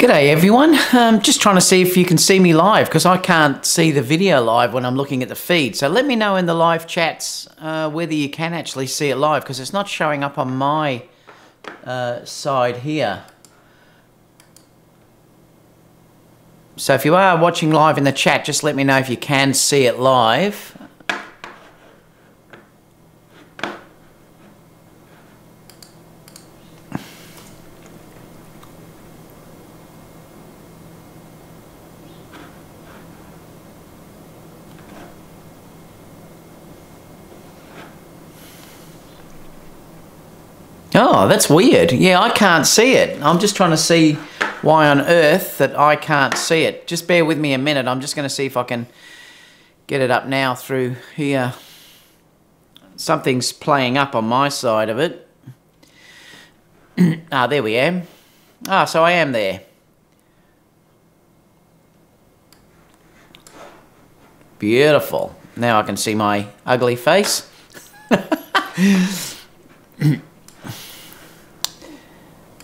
G'day everyone, just trying to see if you can see me live because I can't see the video live when I'm looking at the feed. So let me know in the live chats whether you can actually see it live because it's not showing up on my side here. So if you are watching live in the chat, just let me know if you can see it live. Oh, that's weird. Yeah, I can't see it. I'm just trying to see why on earth that I can't see it. Just bear with me a minute. I'm just going to see if I can get it up now through here. Something's playing up on my side of it. Ah, there we are. Ah, so I am there. Beautiful. Now I can see my ugly face.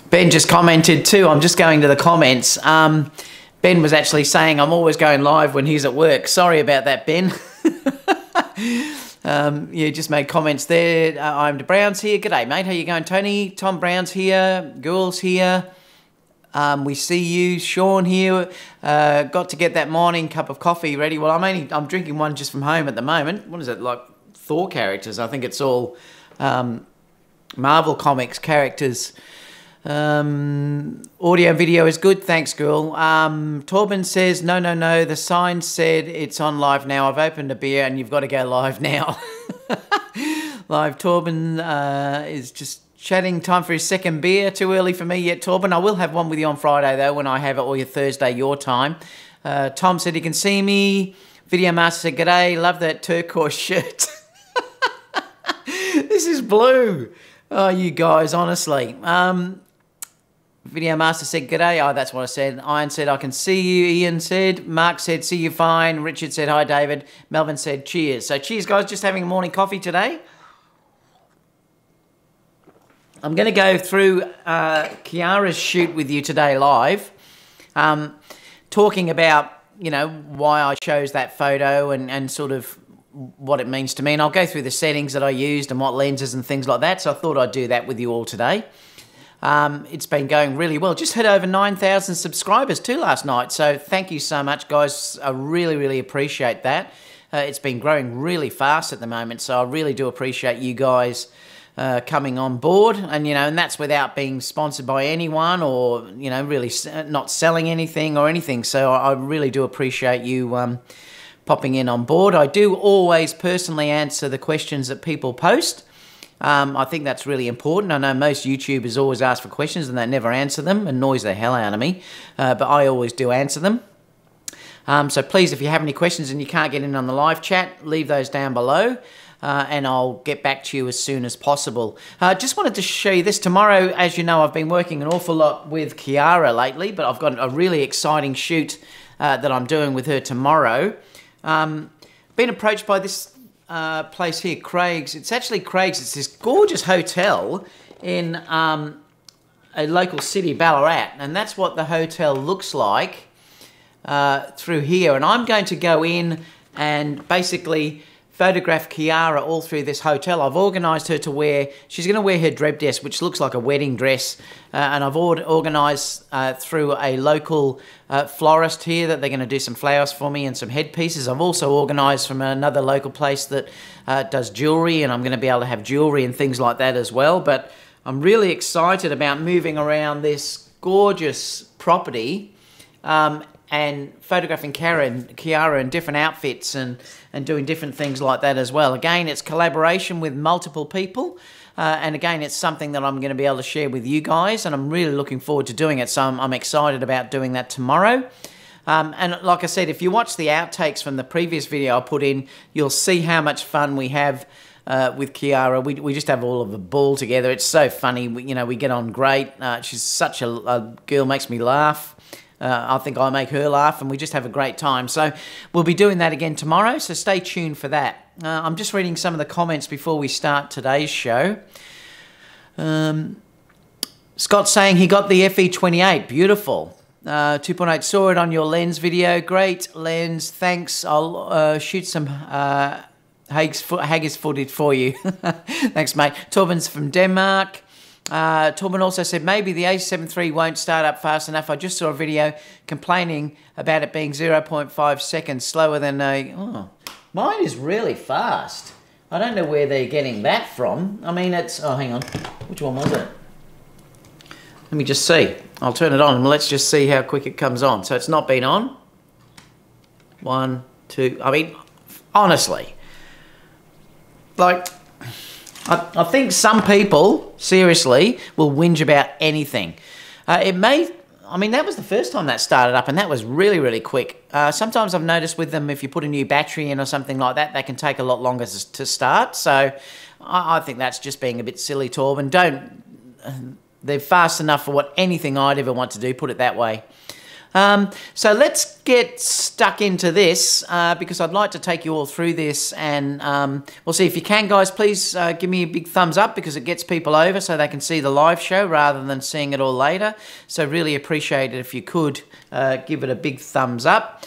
Ben just commented too. I'm just going to the comments. Ben was actually saying I'm always going live when he's at work. Sorry about that, Ben. You just made comments there. I'm Brown's here. G'day, mate. How you going, Tony? Tom Brown's here. Girls here. We see you. Sean here. Got to get that morning cup of coffee ready. Well, I'm drinking one just from home at the moment. What is it, like Thor characters? I think it's all Marvel Comics characters. Audio and video is good, thanks girl. Torben says no, the sign said it's on live now. I've opened a beer and you've got to go live now. Live. Torben is just chatting. Time for his second beer. Too early for me yet, Torben. I will have one with you on Friday though, when I have it, or your Thursday your time. Tom said he can see me. Video Master said g'day, love that turquoise shirt. This is blue. Oh, you guys, honestly. Video Master said, g'day. Oh, that's what I said. Iron said, I can see you. Ian said. Mark said, see you fine. Richard said, hi, David. Melvin said, cheers. So cheers, guys. Just having a morning coffee today. I'm going to go through Kiara's shoot with you today live. Talking about, you know, why I chose that photo and sort of what it means to me. And I'll go through the settings that I used and what lenses and things like that. So I thought I'd do that with you all today. It's been going really well. Just hit over 9,000 subscribers too last night. So thank you so much, guys. I really, really appreciate that. It's been growing really fast at the moment. So I really do appreciate you guys coming on board. And, you know, and that's without being sponsored by anyone or, you know, really not selling anything or anything. So I really do appreciate you popping in on board. I do always personally answer the questions that people post. I think that's really important. I know most YouTubers always ask for questions and they never answer them. It annoys the hell out of me, but I always do answer them. So please, if you have any questions and you can't get in on the live chat, leave those down below and I'll get back to you as soon as possible. Just wanted to show you this. Tomorrow, as you know, I've been working an awful lot with Kiara lately, but I've got a really exciting shoot that I'm doing with her tomorrow. Been approached by this place here, Craig's. It's actually Craig's. It's this gorgeous hotel in a local city, Ballarat, and that's what the hotel looks like through here. And I'm going to go in and basically photograph Kiara all through this hotel. I've organised her to wear, she's going to wear her dress dress, which looks like a wedding dress, and I've organised through a local florist here that they're going to do some flowers for me and some headpieces. I've also organised from another local place that does jewellery, and I'm going to be able to have jewellery and things like that as well. But I'm really excited about moving around this gorgeous property and photographing Kiara in different outfits and doing different things like that as well. Again, it's collaboration with multiple people. And again, it's something that I'm going to be able to share with you guys. And I'm really looking forward to doing it. So I'm excited about doing that tomorrow. And like I said, if you watch the outtakes from the previous video I put in, you'll see how much fun we have with Kiara. We just have all of a ball together. It's so funny. You know, we get on great. She's such a girl, makes me laugh. I think I make her laugh and we just have a great time. So we'll be doing that again tomorrow, so stay tuned for that. I'm just reading some of the comments before we start today's show. Scott's saying he got the FE28. Beautiful. 2.8, saw it on your lens video. Great lens, thanks. I'll shoot some haggis footage for you. Thanks, mate. Torben's from Denmark. Torben also said, maybe the a7 III won't start up fast enough. I just saw a video complaining about it being 0.5 seconds slower than a... Oh, mine is really fast. I don't know where they're getting that from. I mean, it's... Oh, hang on. Which one was it? Let me just see. I'll turn it on and let's just see how quick it comes on. So it's not been on. 1, 2... I mean, honestly. Like... I think some people, seriously, will whinge about anything. It may... I mean, that was the first time that started up, and that was really, really quick. Sometimes I've noticed with them, if you put a new battery in or something like that, they can take a lot longer to start. So I think that's just being a bit silly, Torben. They're fast enough for what anything I'd ever want to do, put it that way. So let's get stuck into this because I'd like to take you all through this, and we'll see. If you can, guys, please give me a big thumbs up because it gets people over so they can see the live show rather than seeing it all later. So really appreciate it if you could give it a big thumbs up.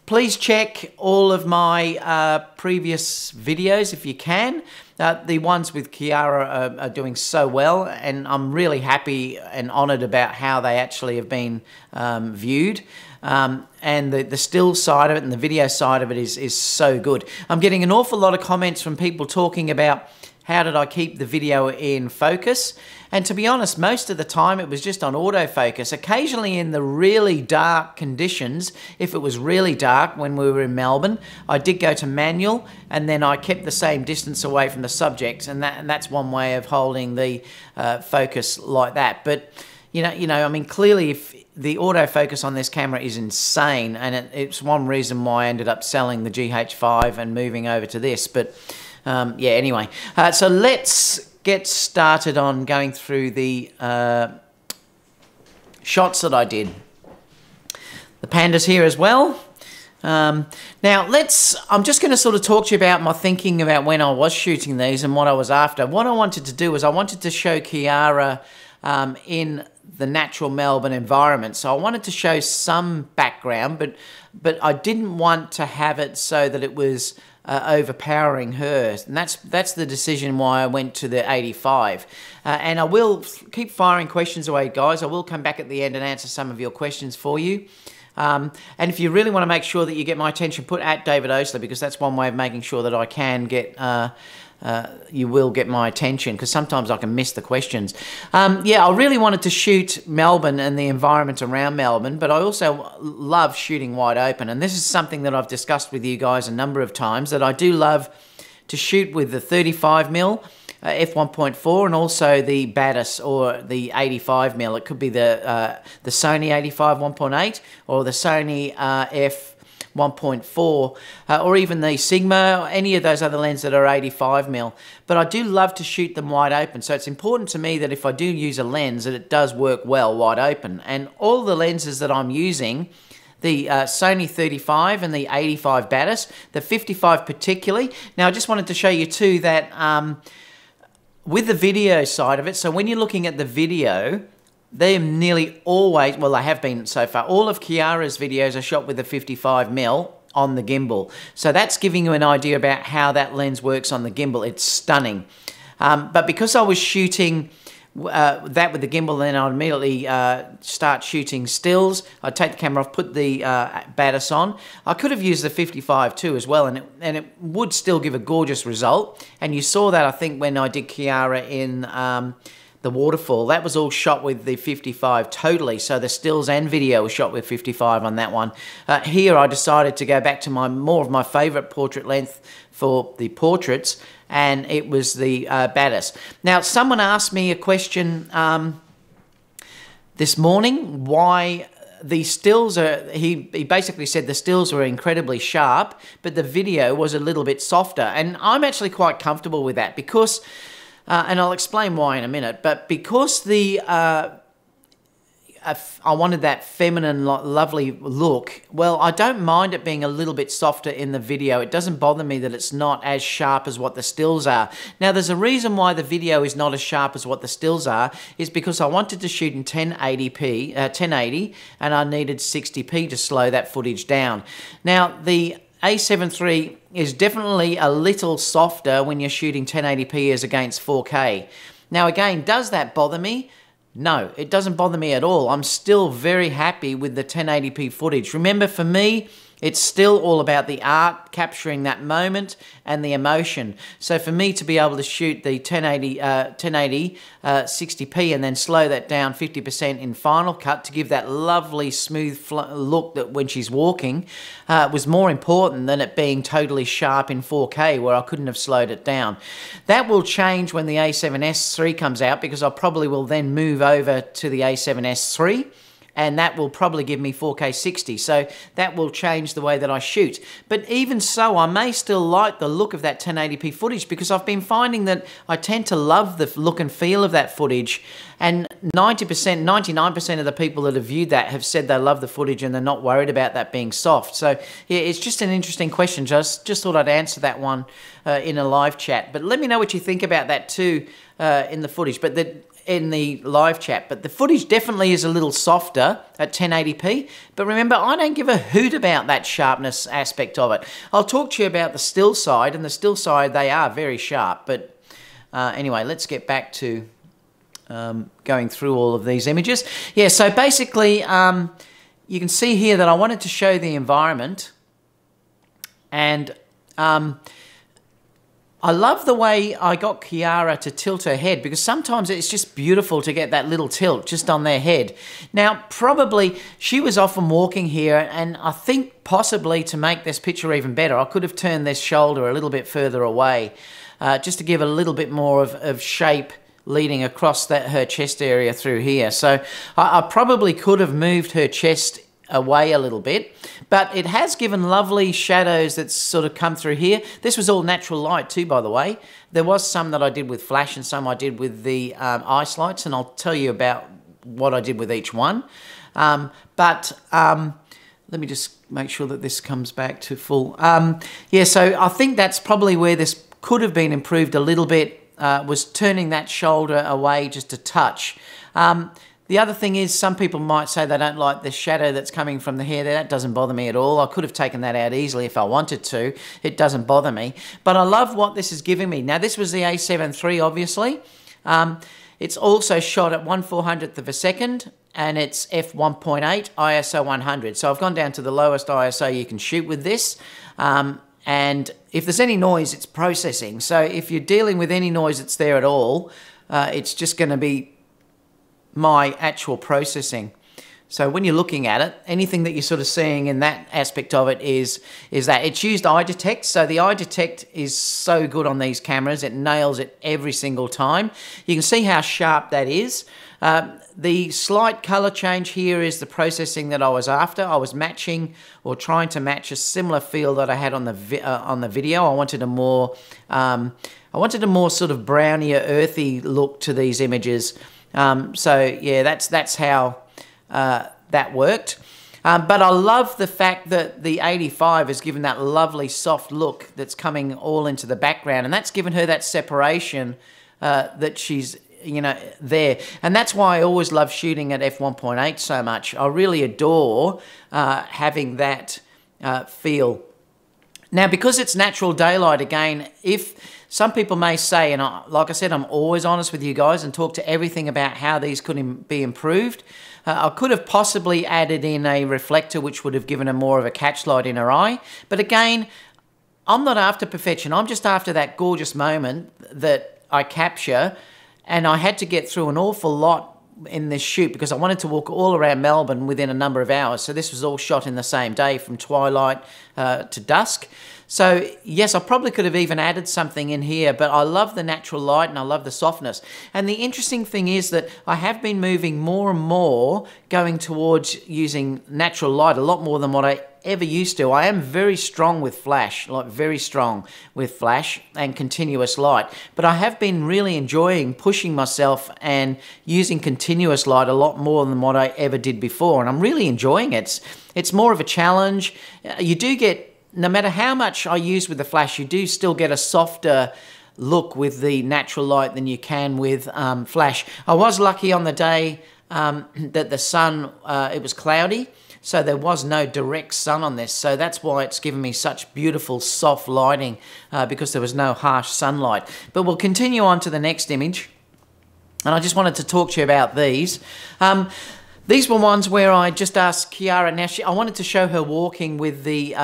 Please check all of my previous videos if you can. The ones with Kiara are doing so well, and I'm really happy and honoured about how they actually have been viewed. And the still side of it and the video side of it is so good. I'm getting an awful lot of comments from people talking about how did I keep the video in focus. And to be honest, most of the time it was just on autofocus. Occasionally in the really dark conditions, if it was really dark when we were in Melbourne, I did go to manual, and then I kept the same distance away from the subject, and that's one way of holding the focus like that. But you know, I mean, clearly, if the autofocus on this camera is insane, and it's one reason why I ended up selling the GH5 and moving over to this. But yeah, anyway, so let's get started on going through the shots that I did. The panda's here as well. Now I'm just going to sort of talk to you about my thinking about when I was shooting these and what I was after. What I wanted to do was I wanted to show Kiara in the natural Melbourne environment. So I wanted to show some background, but I didn't want to have it so that it was overpowering her, and that's the decision why I went to the 85. And I will keep firing questions away, guys. I will come back at the end and answer some of your questions for you. And if you really want to make sure that you get my attention, put at David Osler, because that's one way of making sure that I can get you will get my attention, because sometimes I can miss the questions. Yeah, I really wanted to shoot Melbourne and the environment around Melbourne, but I also love shooting wide open, and this is something that I've discussed with you guys a number of times, that I do love to shoot with the 35mm f1.4 and also the Batis or the 85mm. It could be the Sony 85 1.8 or the Sony f 1.4 or even the Sigma, or any of those other lenses that are 85mm. But I do love to shoot them wide open, so it's important to me that if I do use a lens that it does work well wide open. And all the lenses that I'm using, the Sony 35 and the 85 Batis, the 55 particularly. Now I just wanted to show you too that with the video side of it, so when you're looking at the video, they're nearly always, well, they have been so far, all of Kiara's videos are shot with a 55mm on the gimbal. So that's giving you an idea about how that lens works on the gimbal. It's stunning. But because I was shooting that with the gimbal, then I'd immediately start shooting stills. I'd take the camera off, put the Batis on. I could have used the 55 too as well, and it would still give a gorgeous result. And you saw that, I think, when I did Kiara in the waterfall. That was all shot with the 55 totally, so the stills and video was shot with 55 on that one. Here I decided to go back to more of my favourite portrait length for the portraits, and it was the Batis. Now, someone asked me a question this morning, why the stills are, he basically said the stills were incredibly sharp, but the video was a little bit softer, and I'm actually quite comfortable with that because and I'll explain why in a minute, but because the I wanted that feminine, lovely look. Well, I don't mind it being a little bit softer in the video. It doesn't bother me that it's not as sharp as what the stills are. Now, there's a reason why the video is not as sharp as what the stills are, is because I wanted to shoot in 1080, and I needed 60p to slow that footage down. Now, the a7 III is definitely a little softer when you're shooting 1080p as against 4K. Now, again, does that bother me? No, it doesn't bother me at all. I'm still very happy with the 1080p footage. Remember, for me, it's still all about the art, capturing that moment and the emotion. So for me to be able to shoot the 1080 60p and then slow that down 50% in Final Cut to give that lovely smooth look that when she's walking was more important than it being totally sharp in 4K where I couldn't have slowed it down. That will change when the a7S III comes out, because I probably will then move over to the a7S III. And that will probably give me 4K 60. So that will change the way that I shoot. But even so, I may still like the look of that 1080p footage, because I've been finding that I tend to love the look and feel of that footage. And 90%, 99% of the people that have viewed that have said they love the footage and they're not worried about that being soft. So yeah, it's just an interesting question. Just thought I'd answer that one in a live chat. But let me know what you think about that too in the footage. But in the live chat, but the footage definitely is a little softer at 1080p. But remember, I don't give a hoot about that sharpness aspect of it. I'll talk to you about the still side, and the still side, they are very sharp. But anyway, let's get back to going through all of these images. Yeah, so basically, you can see here that I wanted to show the environment, and I love the way I got Kiara to tilt her head, because sometimes it's just beautiful to get that little tilt just on their head. Now, probably she was often walking here, and I think possibly to make this picture even better, I could have turned this shoulder a little bit further away, just to give a little bit more of shape leading across her chest area through here. So I probably could have moved her chest away a little bit, but it has given lovely shadows that's sort of come through here. This was all natural light too, by the way. There was some that I did with flash and some I did with the ice lights, and I'll tell you about what I did with each one. Let me just make sure that this comes back to full. Yeah, so I think that's probably where this could have been improved a little bit, was turning that shoulder away just a touch. The other thing is, some people might say they don't like the shadow that's coming from the hair there. That doesn't bother me at all. I could have taken that out easily if I wanted to. It doesn't bother me. But I love what this is giving me. Now, this was the a7 III, obviously. It's also shot at 1/400th of a second, and it's f1.8 ISO 100. So I've gone down to the lowest ISO you can shoot with this. And if there's any noise, it's processing. So if you're dealing with any noise that's there at all, it's just going to be my actual processing. So when you're looking at it, anything that you're sort of seeing in that aspect of it is that it's used eye detect. So the eye detect is so good on these cameras. It nails it every single time. You can see how sharp that is. The slight color change here is the processing that I was after. I was matching or trying to match a similar feel that I had on the video. I wanted a more sort of brownier, earthy look to these images. So yeah, that's how that worked. But I love the fact that the 85 has given that lovely soft look that's coming all into the background, and that's given her that separation that she's, you know, there. And that's why I always love shooting at f1.8 so much. I really adore having that feel. Now, because it's natural daylight, again, if some people may say, and like I said, I'm always honest with you guys and talk to everything about how these could be improved. I could have possibly added in a reflector, which would have given her more of a catch light in her eye. But again, I'm not after perfection. I'm just after that gorgeous moment that I capture. And I had to get through an awful lot in this shoot because I wanted to walk all around Melbourne within a number of hours. So this was all shot in the same day from twilight to dusk. So yes, I probably could have even added something in here, but I love the natural light and I love the softness. And the interesting thing is that I have been moving more and more going towards using natural light a lot more than what I ever used to. I am very strong with flash, like very strong with flash and continuous light. But I have been really enjoying pushing myself and using continuous light a lot more than what I ever did before. And I'm really enjoying it. It's more of a challenge. You do get, no matter how much I use with the flash, you do still get a softer look with the natural light than you can with flash. I was lucky on the day that the sun, it was cloudy, so there was no direct sun on this, so that's why it's given me such beautiful soft lighting, because there was no harsh sunlight. But we'll continue on to the next image, and I just wanted to talk to you about these. These were ones where I just asked Kiara. Now, I wanted to show her walking with the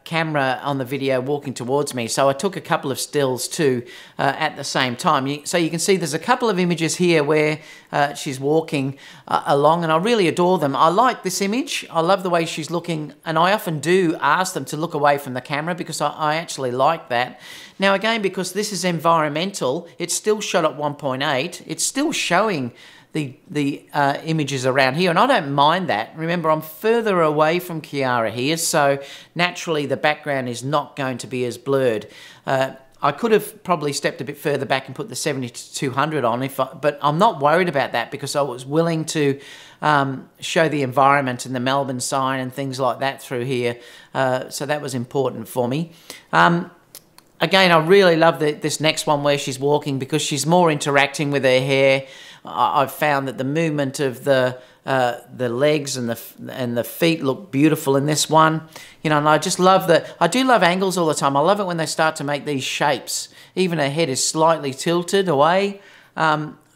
camera on the video, walking towards me. So I took a couple of stills too at the same time. So you can see there's a couple of images here where she's walking along, and I really adore them. I like this image. I love the way she's looking, and I often do ask them to look away from the camera because I actually like that. Now, again, because this is environmental, it's still shot at 1.8. It's still showing the images around here, and I don't mind that. Remember, I'm further away from Kiara here, so naturally the background is not going to be as blurred. I could have probably stepped a bit further back and put the 70-200 on, but I'm not worried about that because I was willing to show the environment and the Melbourne sign and things like that through here, so that was important for me. Again, I really love this next one where she's walking because she's more interacting with her hair. I've found that the movement of the legs and the feet look beautiful in this one. You know, and I just love I do love angles all the time. I love it when they start to make these shapes. Even her head is slightly tilted away.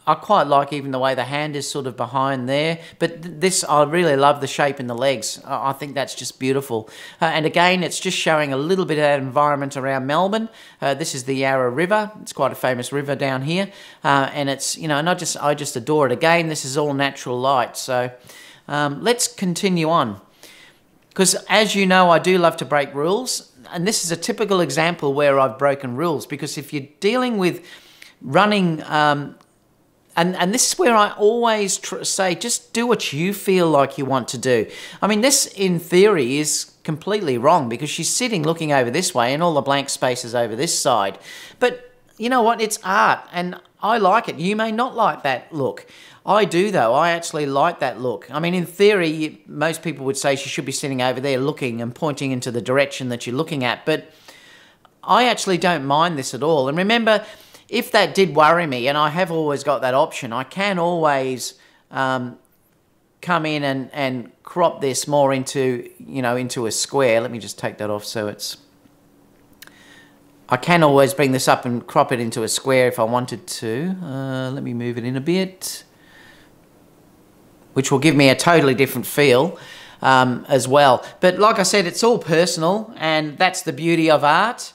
I quite like even the way the hand is sort of behind there. But this, I really love the shape in the legs. I think that's just beautiful. And again, it's just showing a little bit of that environment around Melbourne. This is the Yarra River. It's quite a famous river down here. And it's, you know, and I just adore it. Again, this is all natural light. So let's continue on. Because as you know, I do love to break rules. And this is a typical example where I've broken rules. Because if you're dealing with running... And this is where I always say, just do what you feel like you want to do. I mean, this, in theory, is completely wrong because she's sitting looking over this way and all the blank space is over this side. But you know what? It's art, and I like it. You may not like that look. I do, though. I actually like that look. I mean, in theory, most people would say she should be sitting over there looking and pointing into the direction that you're looking at. But I actually don't mind this at all. And remember... if that did worry me, and I have always got that option, I can always come in and crop this more into, you know, into a square. Let me just take that off so it's... I can always bring this up and crop it into a square if I wanted to. Let me move it in a bit, which will give me a totally different feel as well. But like I said, it's all personal, and that's the beauty of art.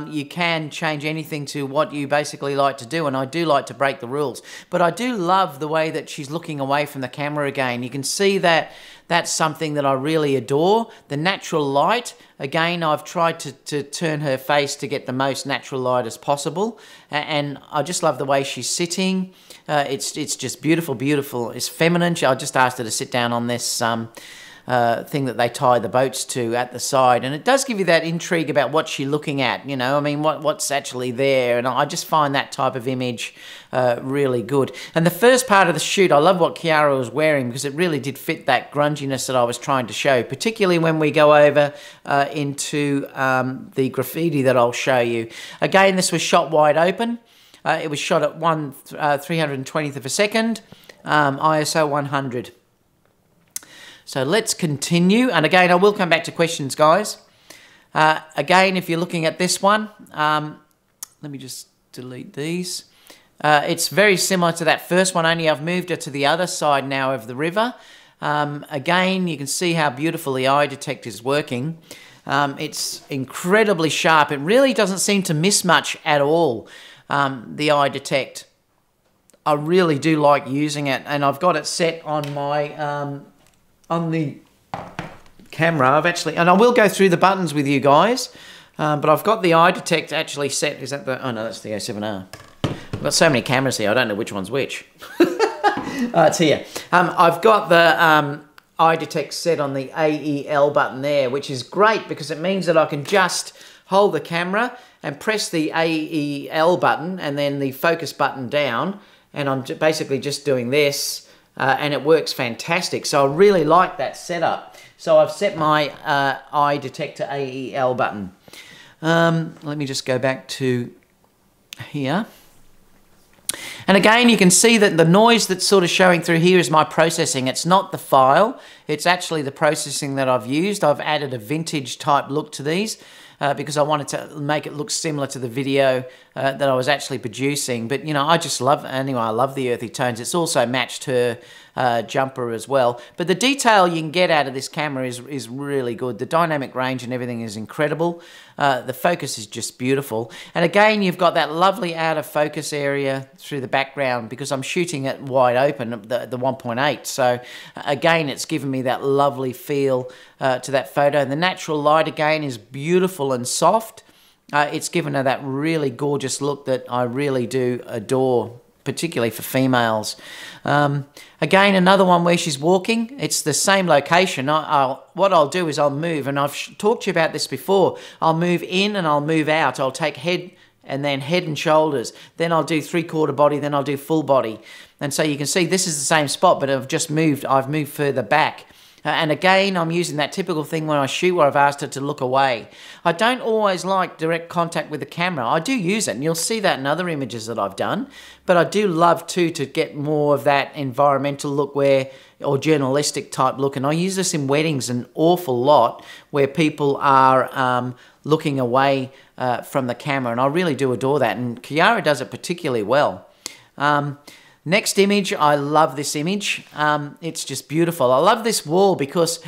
You can change anything to what you basically like to do, and I do like to break the rules. But I do love the way that she's looking away from the camera again. You can see that that's something that I really adore. The natural light, again, I've tried to turn her face to get the most natural light as possible, and I just love the way she's sitting. It's just beautiful, beautiful. It's feminine. I just asked her to sit down on this thing that they tie the boats to at the side, and it does give you that intrigue about what she's looking at, you know, I mean, what's actually there, and I just find that type of image really good. And the first part of the shoot, I love what Kiara was wearing because it really did fit that grunginess that I was trying to show, particularly when we go over into the graffiti that I'll show you. Again, this was shot wide open. It was shot at 320th of a second, ISO 100. So let's continue. And again, I will come back to questions, guys. Again, if you're looking at this one, let me just delete these. It's very similar to that first one, only I've moved it to the other side now of the river. Again, you can see how beautiful the eye detect is working. It's incredibly sharp. It really doesn't seem to miss much at all, the eye detect. I really do like using it, and I've got it set on my... on the camera. I've actually, and I will go through the buttons with you guys, but I've got the eye detect actually set. Is that the, oh no, that's the a7iii. I've got so many cameras here, I don't know which one's which. It's here. I've got the eye detect set on the AEL button there, which is great because it means that I can just hold the camera and press the AEL button and then the focus button down, and I'm basically just doing this, and it works fantastic. So I really like that setup. So I've set my eye detector AEL button. Let me just go back to here. And again, you can see that the noise that's sort of showing through here is my processing. It's not the file, it's actually the processing that I've used. I've added a vintage type look to these because I wanted to make it look similar to the video that I was actually producing. But, you know, I just love, anyway, I love the earthy tones. It's also matched her jumper as well. But the detail you can get out of this camera is really good. The dynamic range and everything is incredible. The focus is just beautiful. And again, you've got that lovely out of focus area through the background because I'm shooting it wide open, the 1.8. So again, it's given me that lovely feel to that photo. And the natural light again is beautiful and soft. It's given her that really gorgeous look that I really do adore, particularly for females. Again, another one where she's walking. It's the same location. What I'll do is I'll move, and I've talked to you about this before. I'll move in and I'll move out. I'll take head and then head and shoulders. Then I'll do 3/4 body, then I'll do full body. And so you can see this is the same spot, but I've moved further back. And again, I'm using that typical thing when I shoot where I've asked her to look away. I don't always like direct contact with the camera. I do use it, and you'll see that in other images that I've done. But I do love, too, to get more of that environmental look or journalistic type look. And I use this in weddings an awful lot where people are looking away from the camera. And I really do adore that. And Kiara does it particularly well. Next image, I love this image. It's just beautiful. I love this wall because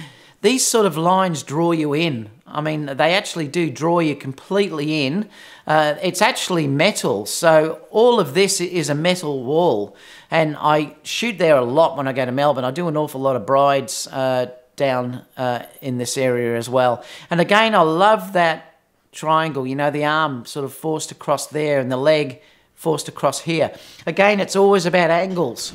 these sort of lines draw you in. I mean, they actually do draw you completely in. It's actually metal, so all of this is a metal wall. And I shoot there a lot when I go to Melbourne. I do an awful lot of brides down in this area as well. And again, I love that triangle, you know, the arm sort of forced across there and the leg forced across here. Again, it's always about angles.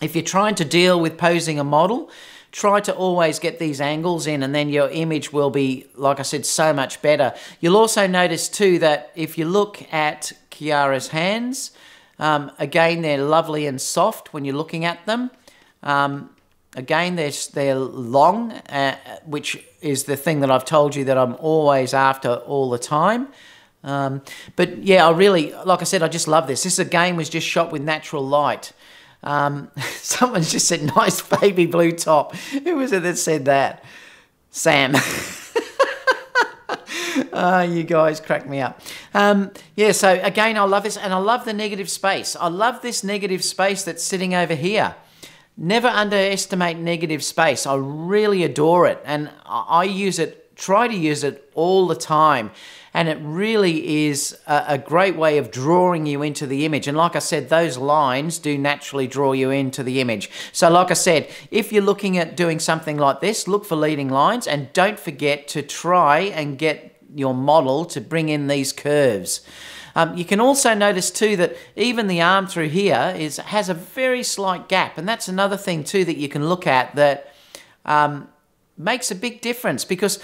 If you're trying to deal with posing a model, try to always get these angles in, and then your image will be, like I said, so much better. You'll also notice too that if you look at Kiara's hands, again, they're lovely and soft when you're looking at them. Again, they're long, which is the thing that I've told you that I'm always after all the time. But yeah, I really, like I said, I just love this. This again was just shot with natural light. Someone's just said, nice baby blue top. Who was it that said that? Sam. You guys crack me up. Yeah, so again, I love this, and I love the negative space. I love this negative space that's sitting over here. Never underestimate negative space. I really adore it, and I use it, try to use it all the time. And it really is a great way of drawing you into the image. And like I said, those lines do naturally draw you into the image. So like I said, if you're looking at doing something like this, look for leading lines, and don't forget to try and get your model to bring in these curves. You can also notice too that even the arm through here has a very slight gap. And that's another thing too that you can look at that makes a big difference, because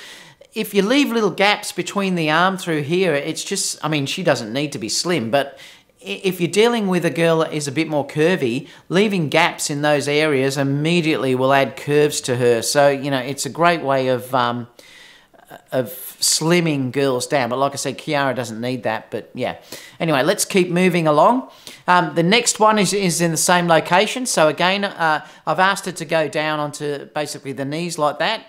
if you leave little gaps between the arm through here, it's just, I mean, she doesn't need to be slim, but if you're dealing with a girl that is a bit more curvy, leaving gaps in those areas immediately will add curves to her. So, you know, it's a great way of slimming girls down. But like I said, Kiara doesn't need that, but yeah. Anyway, let's keep moving along. The next one is in the same location. So again, I've asked her to go down onto basically the knees like that.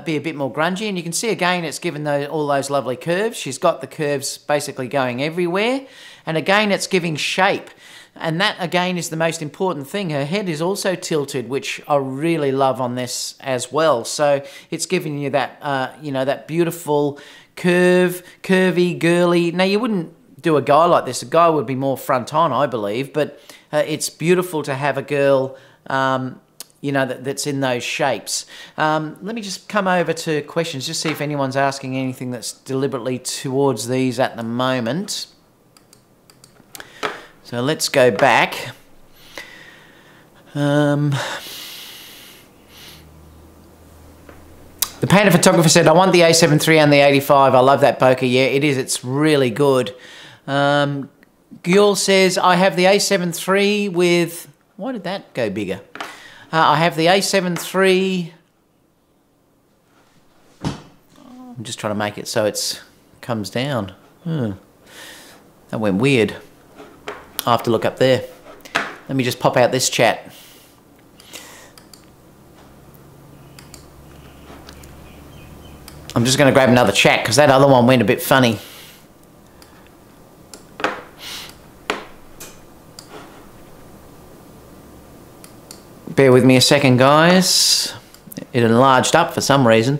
Be a bit more grungy, and you can see again it's given all those lovely curves. She's got the curves basically going everywhere, and again it's giving shape, and that again is the most important thing. Her head is also tilted, which I really love on this as well. So it's giving you that you know, that beautiful curvy, girly. Now you wouldn't do a guy like this. A guy would be more front on, I believe, but it's beautiful to have a girl you know, that's in those shapes. Let me just come over to questions, just see if anyone's asking anything that's deliberately towards these at the moment. So let's go back. The painter photographer said, I want the a7 III and the 85. I love that bokeh. Yeah, it is. It's really good. Gyul says, I have the a7 III with... Why did that go bigger? I have the a7 III... I'm just trying to make it so it comes down. That went weird. I'll have to look up there. Let me just pop out this chat. I'm just going to grab another chat because that other one went a bit funny. Bear with me a second, guys. It enlarged up for some reason.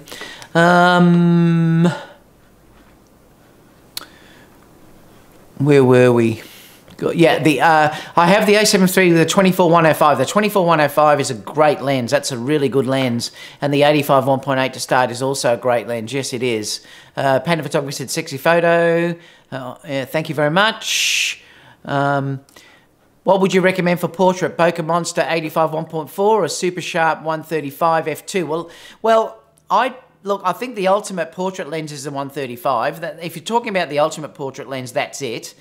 Where were we? Yeah, I have the a7 III with the 24-105. The 24-105 is a great lens. That's a really good lens. And the 85 1.8 to start is also a great lens. Yes, it is. Painter Photography said sexy photo. Yeah, thank you very much. What would you recommend for portrait? Bokeh Monster 85 1.4 or Super Sharp 135 f2? Well, I think the ultimate portrait lens is the 135. If you're talking about the ultimate portrait lens, that's it.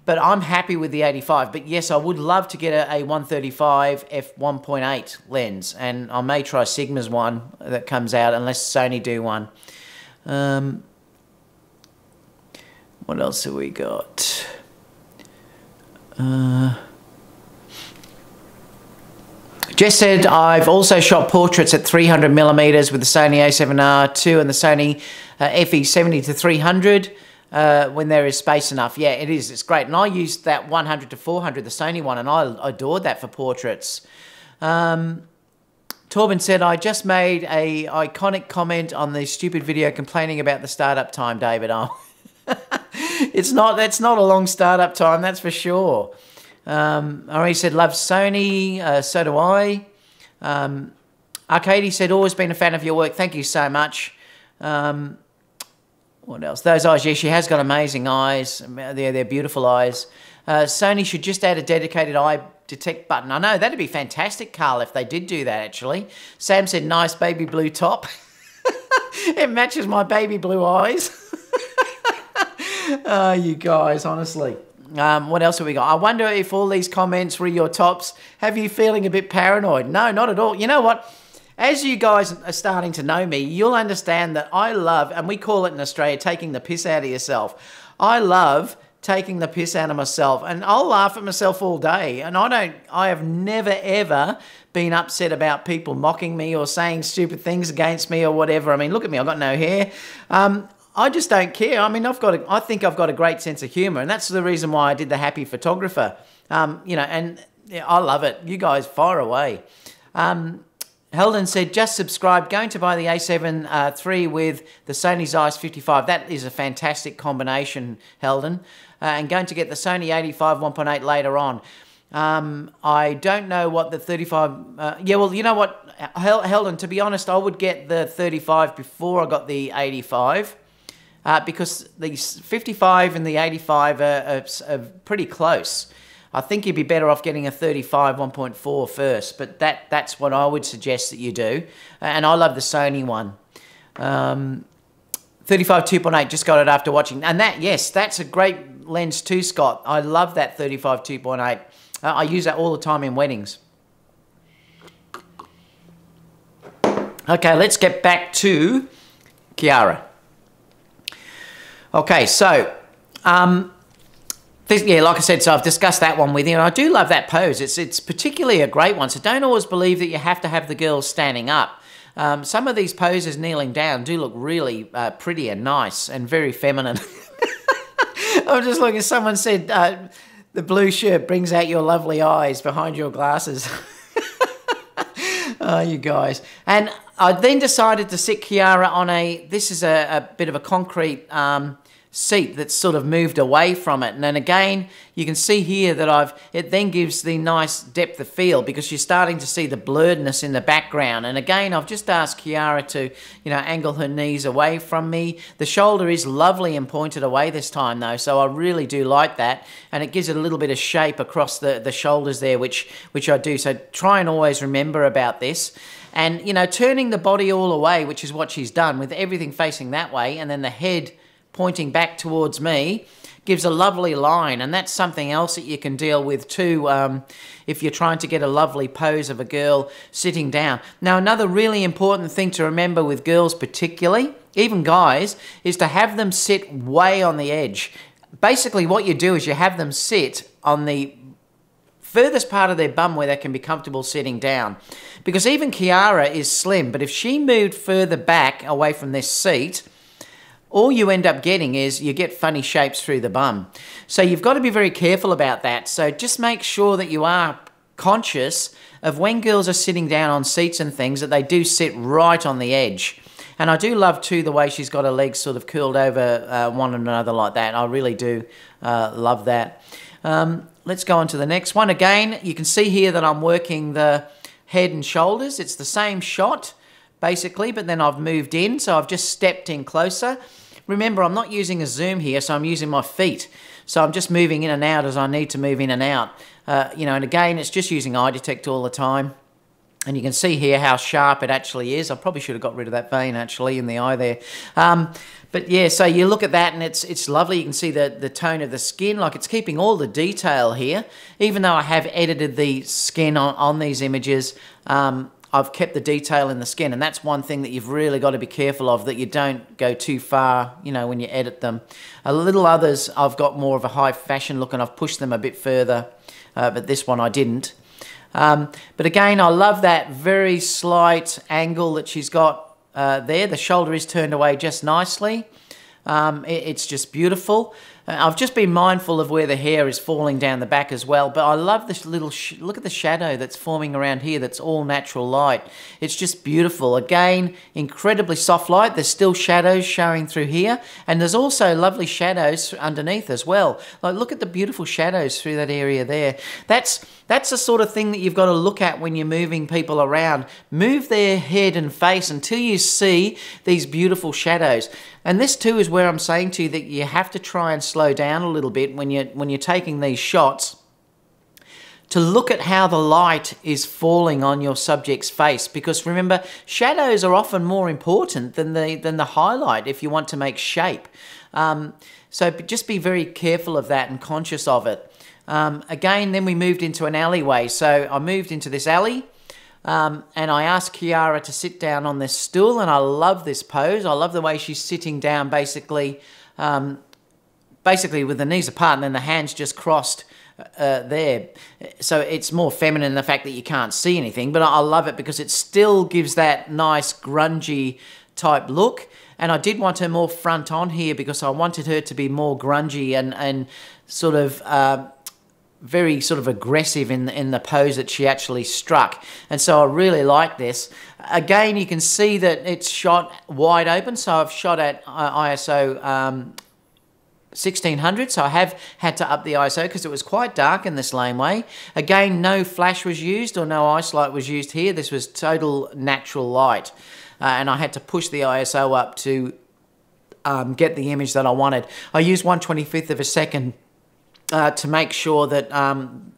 But I'm happy with the 85. But yes, I would love to get a 135 f1.8 lens, and I may try Sigma's one that comes out, unless Sony do one. What else have we got? Jess said, I've also shot portraits at 300mm with the Sony a7R II and the Sony FE70-300 when there is space enough. Yeah, it is. It's great. And I used that 100-400, the Sony one, and I adored that for portraits. Torben said, I just made a iconic comment on the stupid video complaining about the startup time, David. Oh. That's not a long startup time, that's for sure. Ari said, love Sony, so do I. Arcady said, always been a fan of your work. Thank you so much. What else? Those eyes, yeah, she has got amazing eyes. They're beautiful eyes. Sony should just add a dedicated eye detect button. I know, that'd be fantastic, Carl, if they did do that, actually. Sam said, nice baby blue top. It matches my baby blue eyes. Oh, you guys, honestly. What else have we got? I wonder if all these comments were your tops. Have you feeling a bit paranoid? No, not at all. You know what? As you guys are starting to know me, you'll understand that I love, and we call it in Australia, taking the piss out of yourself. I love taking the piss out of myself, and I'll laugh at myself all day. And I have never, ever been upset about people mocking me or saying stupid things against me or whatever. I mean, look at me, I've got no hair. I just don't care. I mean, I think I've got a great sense of humour, and that's the reason why I did the Happy Photographer. You know, and yeah, I love it. You guys fire away. Heldon said, just subscribe. Going to buy the a7 III with the Sony Zeiss 55. That is a fantastic combination, Heldon. And going to get the Sony 85 1.8 later on. I don't know what the 35... yeah, well, you know what, Heldon, to be honest, I would get the 35 before I got the 85. Because the 55 and the 85 are pretty close. I think you'd be better off getting a 35 1.4 first, but that's what I would suggest that you do. And I love the Sony one. 35 2.8, just got it after watching. And yes, that's a great lens too, Scott. I love that 35 2.8. I use that all the time in weddings. Okay, let's get back to Kiara. Okay, so, yeah, like I said, so I've discussed that one with you, and I do love that pose. It's particularly a great one, so don't always believe that you have to have the girls standing up. Some of these poses kneeling down do look really pretty and nice and very feminine. I'm just looking, someone said, the blue shirt brings out your lovely eyes behind your glasses. Oh, you guys. And I then decided to sit Kiara on this is a bit of a concrete seat that's sort of moved away from it. And then again, you can see here that it then gives the nice depth of field because you're starting to see the blurredness in the background. And again, I've just asked Kiara to, angle her knees away from me. The shoulder is lovely and pointed away this time though, so I really do like that. And it gives it a little bit of shape across the shoulders there, which I do. So try and always remember about this. And, you know, turning the body all away, which is what she's done, with everything facing that way, and then the head pointing back towards me, gives a lovely line. And that's something else that you can deal with too, if you're trying to get a lovely pose of a girl sitting down. Now, another really important thing to remember with girls particularly, even guys, is to have them sit way on the edge. Basically, what you do is you have them sit on the furthest part of their bum where they can be comfortable sitting down. Because even Kiara is slim, but if she moved further back away from this seat, all you end up getting is you get funny shapes through the bum. So you've got to be very careful about that. So just make sure that you are conscious of when girls are sitting down on seats and things, that they do sit right on the edge. And I do love too the way she's got her legs sort of curled over one another like that. I really do love that. Let's go on to the next one. Again, you can see here that I'm working the head and shoulders. It's the same shot, basically, but then I've moved in, so I've just stepped in closer. Remember, I'm not using a zoom here, so I'm using my feet. So I'm just moving in and out as I need to move in and out. You know, and again, it's just using eye detect all the time. And you can see here how sharp it actually is. I probably should have got rid of that vein actually in the eye there. But yeah, so you look at that and it's lovely. You can see the tone of the skin, like it's keeping all the detail here. Even though I have edited the skin on these images, I've kept the detail in the skin. And that's one thing that you've really got to be careful of, that you don't go too far, you know, when you edit them. A little others, I've got more of a high fashion look and I've pushed them a bit further, but this one I didn't. But again, I love that very slight angle that she's got there. The shoulder is turned away just nicely. It's just beautiful. I've just been mindful of where the hair is falling down the back as well, but I love this little, look at the shadow that's forming around here that's all natural light. It's just beautiful. Again, incredibly soft light. There's still shadows showing through here, and there's also lovely shadows underneath as well. Like, look at the beautiful shadows through that area there. That's the sort of thing that you've got to look at when you're moving people around. Move their head and face until you see these beautiful shadows. And this too is where I'm saying to you that you have to try and slow down a little bit when you're taking these shots, to look at how the light is falling on your subject's face. Because remember, shadows are often more important than the highlight if you want to make shape. So just be very careful of that and conscious of it. Again, then we moved into an alleyway. So I moved into this alley. And I asked Kiara to sit down on this stool, and I love this pose. I love the way she's sitting down basically with the knees apart and then the hands just crossed there. So it's more feminine in the fact that you can't see anything, but I love it because it still gives that nice grungy type look. And I did want her more front on here because I wanted her to be more grungy and sort of very sort of aggressive in the pose that she actually struck. And so I really like this. Again, you can see that it's shot wide open, so I've shot at ISO 1600, so I have had to up the ISO because it was quite dark in this laneway. Again, no flash was used or no ice light was used here. This was total natural light. And I had to push the ISO up to get the image that I wanted. I used 1/25th of a second to make sure that,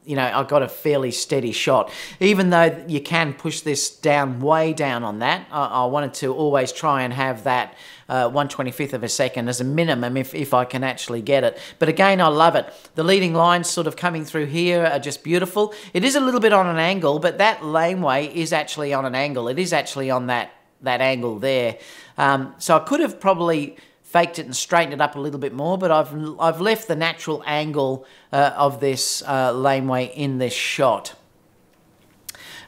you know, I got a fairly steady shot. Even though you can push this down, way down on that, I wanted to always try and have that 1/25th of a second as a minimum if I can actually get it. But again, I love it. The leading lines sort of coming through here are just beautiful. It is a little bit on an angle, but that laneway is actually on an angle. It is actually on that angle there. So I could have probably faked it and straightened it up a little bit more, but I've left the natural angle of this laneway in this shot.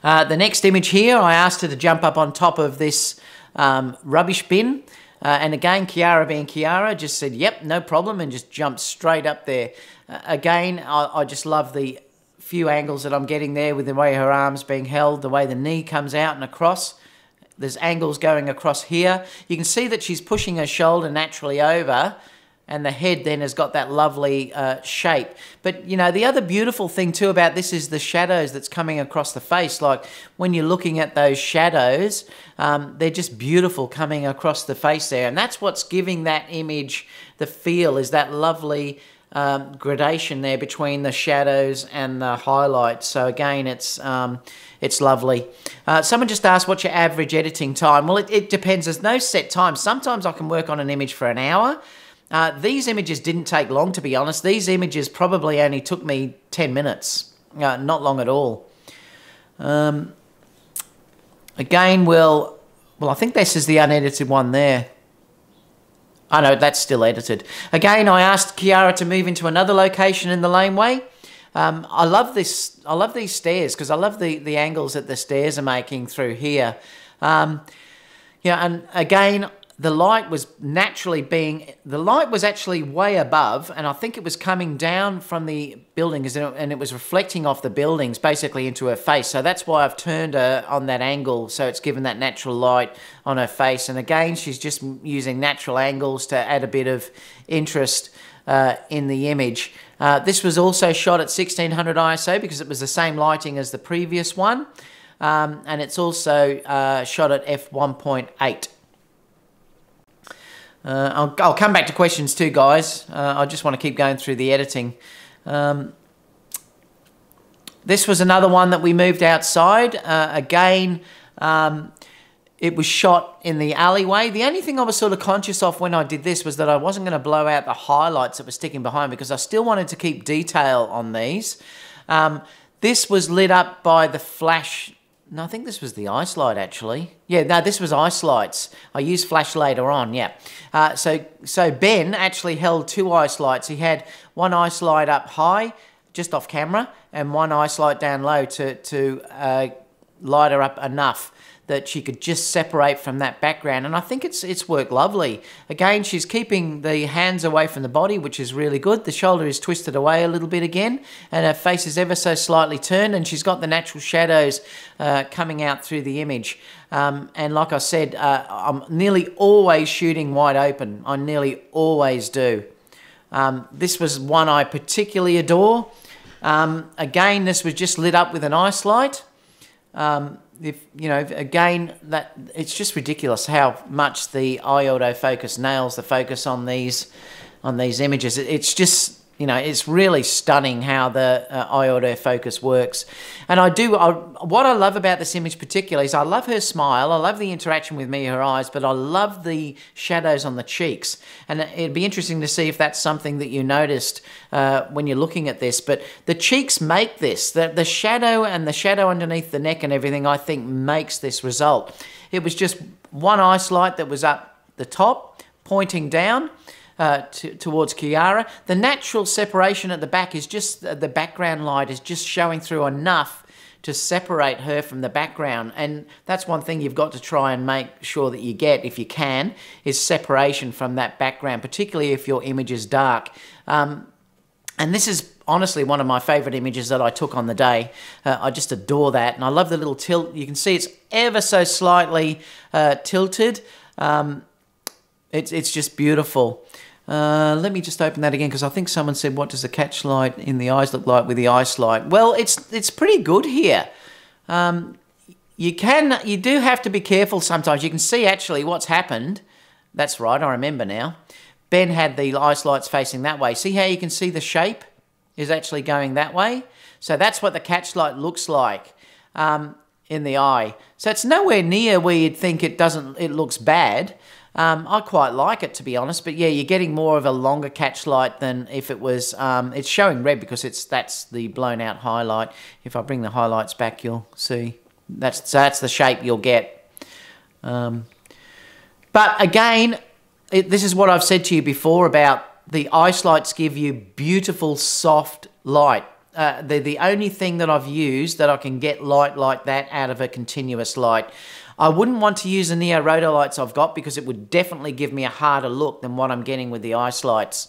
The next image here, I asked her to jump up on top of this rubbish bin, and again, Kiara being Kiara, just said, yep, no problem, and just jumped straight up there. Again, I just love the few angles that I'm getting there with the way her arm's being held, the way the knee comes out and across. There's angles going across here. You can see that she's pushing her shoulder naturally over, and the head then has got that lovely shape. But, you know, the other beautiful thing too about this is the shadows that's coming across the face. Like, when you're looking at those shadows, they're just beautiful coming across the face there. And that's what's giving that image the feel, is that lovely gradation there between the shadows and the highlights. So again, it's lovely. Someone just asked, what's your average editing time? Well, it depends. There's no set time. Sometimes I can work on an image for an hour. These images didn't take long, to be honest. These images probably only took me 10 minutes. Not long at all. Again, well, I think this is the unedited one there. Oh no, that's still edited. Again, I asked Kiara to move into another location in the laneway. I love this. I love these stairs because I love the angles that the stairs are making through here. And again, the light was actually way above, and I think it was coming down from the buildings, and it was reflecting off the buildings basically into her face. So that's why I've turned her on that angle, so it's given that natural light on her face. And again, she's just using natural angles to add a bit of interest in the image. This was also shot at 1600 ISO because it was the same lighting as the previous one, and it's also shot at f1.8. I'll come back to questions too, guys. I just want to keep going through the editing. This was another one that we moved outside. Again, it was shot in the alleyway. The only thing I was sort of conscious of when I did this was that I wasn't going to blow out the highlights that were sticking behind because I still wanted to keep detail on these. This was lit up by the flash. No, I think this was the ice light, actually. Yeah, no, this was ice lights. I used flash later on, yeah. So Ben actually held two ice lights. He had one ice light up high, just off camera, and one ice light down low to light her up enough that she could just separate from that background. And I think it's worked lovely. Again, she's keeping the hands away from the body, which is really good. The shoulder is twisted away a little bit again, and her face is ever so slightly turned, and she's got the natural shadows coming out through the image. And like I said, I'm nearly always shooting wide open. I nearly always do. This was one I particularly adore. Again, this was just lit up with an ice light. Again, that it's just ridiculous how much the eye autofocus nails the focus on these images. It's just, it's really stunning how the eye autofocus works. And what I love about this image particularly is I love her smile, I love the interaction with me, her eyes, but I love the shadows on the cheeks. And it'd be interesting to see if that's something that you noticed when you're looking at this. But the cheeks make this. The shadow and the shadow underneath the neck and everything, I think, makes this result. It was just one ice light that was up the top, pointing down towards Kiara. The natural separation at the back is just, the background light is just showing through enough to separate her from the background. And that's one thing you've got to try and make sure that you get, if you can, is separation from that background, particularly if your image is dark. And this is honestly one of my favorite images that I took on the day. I just adore that. And I love the little tilt. You can see it's ever so slightly tilted. It's just beautiful. Let me just open that again because I think someone said, what does the catch light in the eyes look like with the ice light? Well, it's pretty good here. You do have to be careful sometimes. You can see actually what's happened. That's right, I remember now. Ben had the ice lights facing that way. See how you can see the shape is actually going that way? So that's what the catch light looks like in the eye. So it's nowhere near where you'd think it looks bad. I quite like it, to be honest, but yeah, you're getting more of a longer catch light than if it was, it's showing red because that's the blown out highlight. If I bring the highlights back, you'll see that's the shape you'll get. But again, this is what I've said to you before about the ice lights give you beautiful soft light. They're the only thing that I've used that I can get light like that out of a continuous light. I wouldn't want to use the Neo Roto lights I've got because it would definitely give me a harder look than what I'm getting with the ice lights.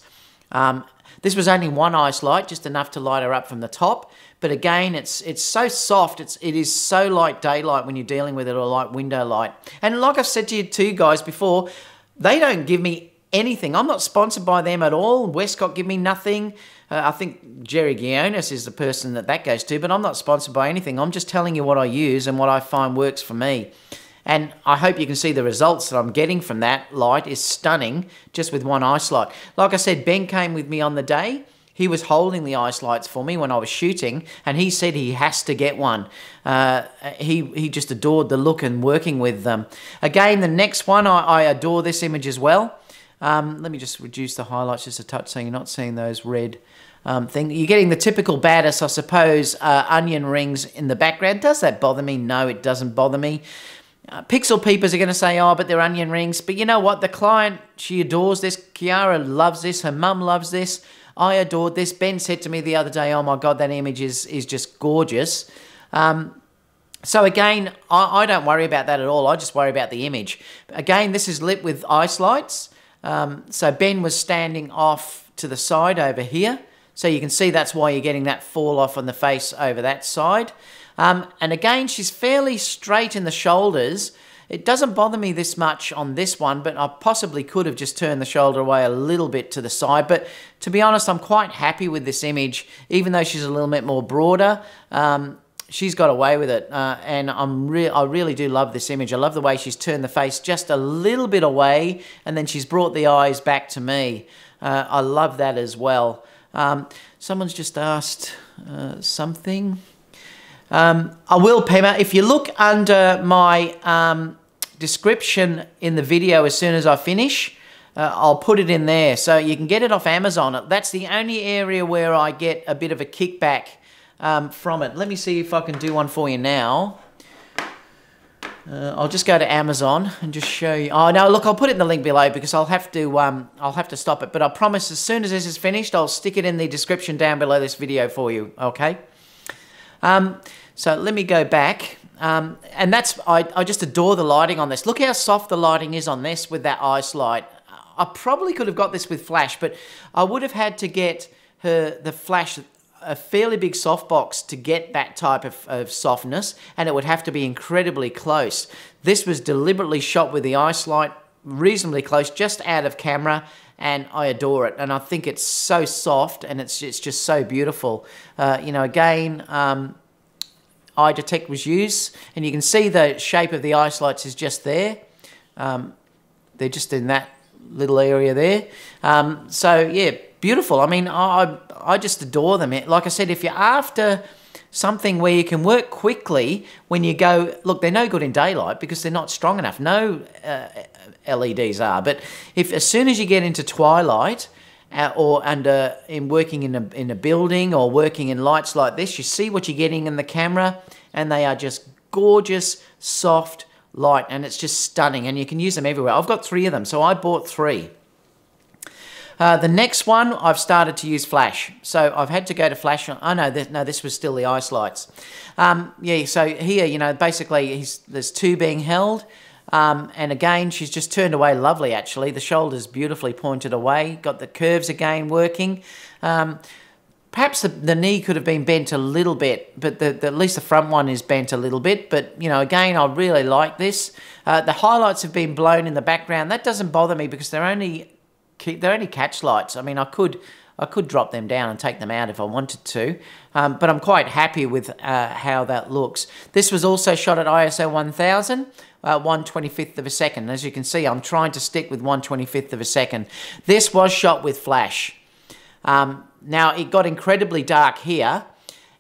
This was only one ice light, just enough to light her up from the top. But again, it's so soft. It is so like daylight when you're dealing with it, or like window light. And like I've said to you too, guys, before, they don't give me anything. I'm not sponsored by them at all. Westcott give me nothing. I think Jerry Guionis is the person that goes to, but I'm not sponsored by anything. I'm just telling you what I use and what I find works for me. And I hope you can see the results that I'm getting from that light is stunning just with one ice light. Like I said, Ben came with me on the day. he was holding the ice lights for me when I was shooting, and he said he has to get one. He just adored the look and working with them. Again, the next one, I adore this image as well. Let me just reduce the highlights just a touch so you're not seeing those red thing. You're getting the typical badass, I suppose, onion rings in the background. Does that bother me? No, it doesn't bother me. Pixel peepers are going to say, oh, but they're onion rings. But you know what? The client, she adores this. Kiara loves this. Her mum loves this. I adored this. Ben said to me the other day, oh my God, that image is just gorgeous. So again, I don't worry about that at all. I just worry about the image. Again, this is lit with ice lights. So Ben was standing off to the side over here. So you can see that's why you're getting that fall off on the face over that side. And again, she's fairly straight in the shoulders. It doesn't bother me this much on this one, but I possibly could have just turned the shoulder away a little bit to the side. But to be honest, I'm quite happy with this image, even though she's a little bit more broader. She's got away with it, and I really do love this image. I love the way she's turned the face just a little bit away, and then she's brought the eyes back to me. I love that as well. Someone's just asked something. I will, Pema, if you look under my description in the video as soon as I finish, I'll put it in there. So you can get it off Amazon. That's the only area where I get a bit of a kickback from it. Let me see if I can do one for you now. I'll just go to Amazon and just show you. Oh no, look, I'll put it in the link below because I'll have to stop it. But I promise, as soon as this is finished, I'll stick it in the description down below this video for you. Okay. So let me go back. And that's I just adore the lighting on this. Look how soft the lighting is on this with that ice light. I probably could have got this with flash, but I would have had to get the flash a fairly big softbox to get that type of softness, and it would have to be incredibly close. This was deliberately shot with the ice light reasonably close, just out of camera, and I adore it. And I think it's so soft, and it's just so beautiful. You know, again, eye detect was used, and you can see the shape of the ice lights is just there. They're just in that little area there. So yeah, beautiful. I mean, I just adore them. Like I said, if you're after something where you can work quickly when you go, look, they're no good in daylight because they're not strong enough. No LEDs are. But if as soon as you get into twilight or in working in a building or working in lights like this, you see what you're getting in the camera, and they are just gorgeous, soft light, and it's just stunning, and you can use them everywhere. I've got 3 of them, so I bought 3. The next one, I've started to use flash. So I've had to go to flash. Oh, no, this was still the ice lights. Yeah, so here, you know, basically there's 2 being held. And again, she's just turned away lovely, actually. The shoulder's beautifully pointed away. Got the curves again working. Perhaps the knee could have been bent a little bit, but at least the front one is bent a little bit. But, you know, again, I really like this. The highlights have been blown in the background. That doesn't bother me because they're only catch lights. I mean, I could drop them down and take them out if I wanted to, but I'm quite happy with how that looks. This was also shot at ISO 1000, 1/25th of a second. As you can see, I'm trying to stick with 1/25th of a second. This was shot with flash. Now, it got incredibly dark here,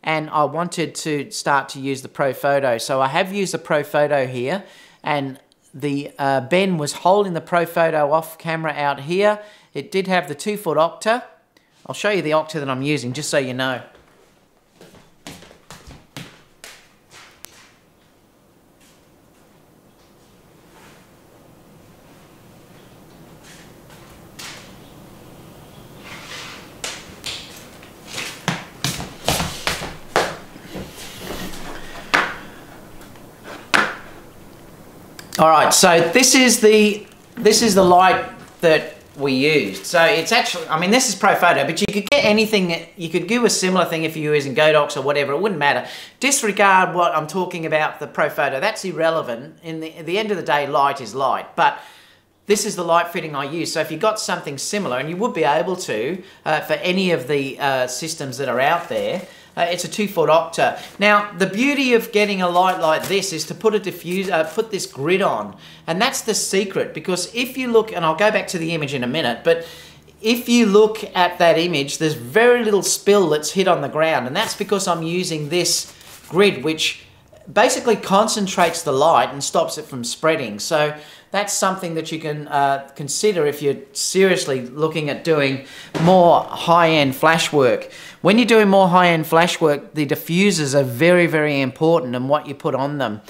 and I wanted to start to use the Pro Photo. So I have used the Pro Photo here, and the Ben was holding the Pro Photo off camera out here. It did have the 2-foot octa. I'll show you the octa that I'm using, just so you know. All right, so this is the light that we used. So it's actually, I mean, this is Pro Photo, but you could get anything. You could do a similar thing if you're using Godox or whatever. It wouldn't matter. Disregard what I'm talking about, the Pro Photo. That's irrelevant. At the end of the day, light is light. But this is the light fitting I use. So if you got something similar, and you would be able to for any of the systems that are out there. It's a 2-foot octa. Now, the beauty of getting a light like this is to put put this grid on. And that's the secret, because if you look, and I'll go back to the image in a minute, but if you look at that image, there's very little spill that's hit on the ground, and that's because I'm using this grid, which basically concentrates the light and stops it from spreading. So that's something that you can consider if you're seriously looking at doing more high-end flash work. When you're doing more high-end flash work, the diffusers are very, very important and what you put on them.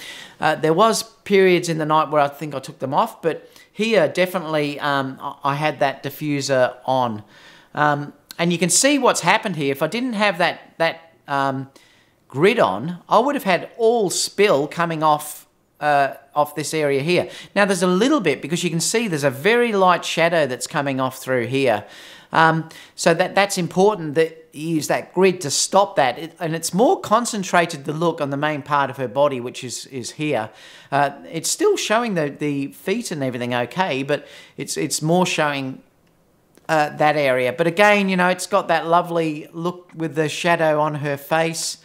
There was periods in the night where I think I took them off, but here definitely I had that diffuser on. And you can see what's happened here. If I didn't have that grid on, I would have had all spill coming off this area here. Now there's a little bit, because you can see there's a very light shadow that's coming off through here. So that's important that you use that grid to stop that. And it's more concentrated the look on the main part of her body, which is here. It's still showing the feet and everything okay, but it's more showing that area. But again, you know, it's got that lovely look with the shadow on her face.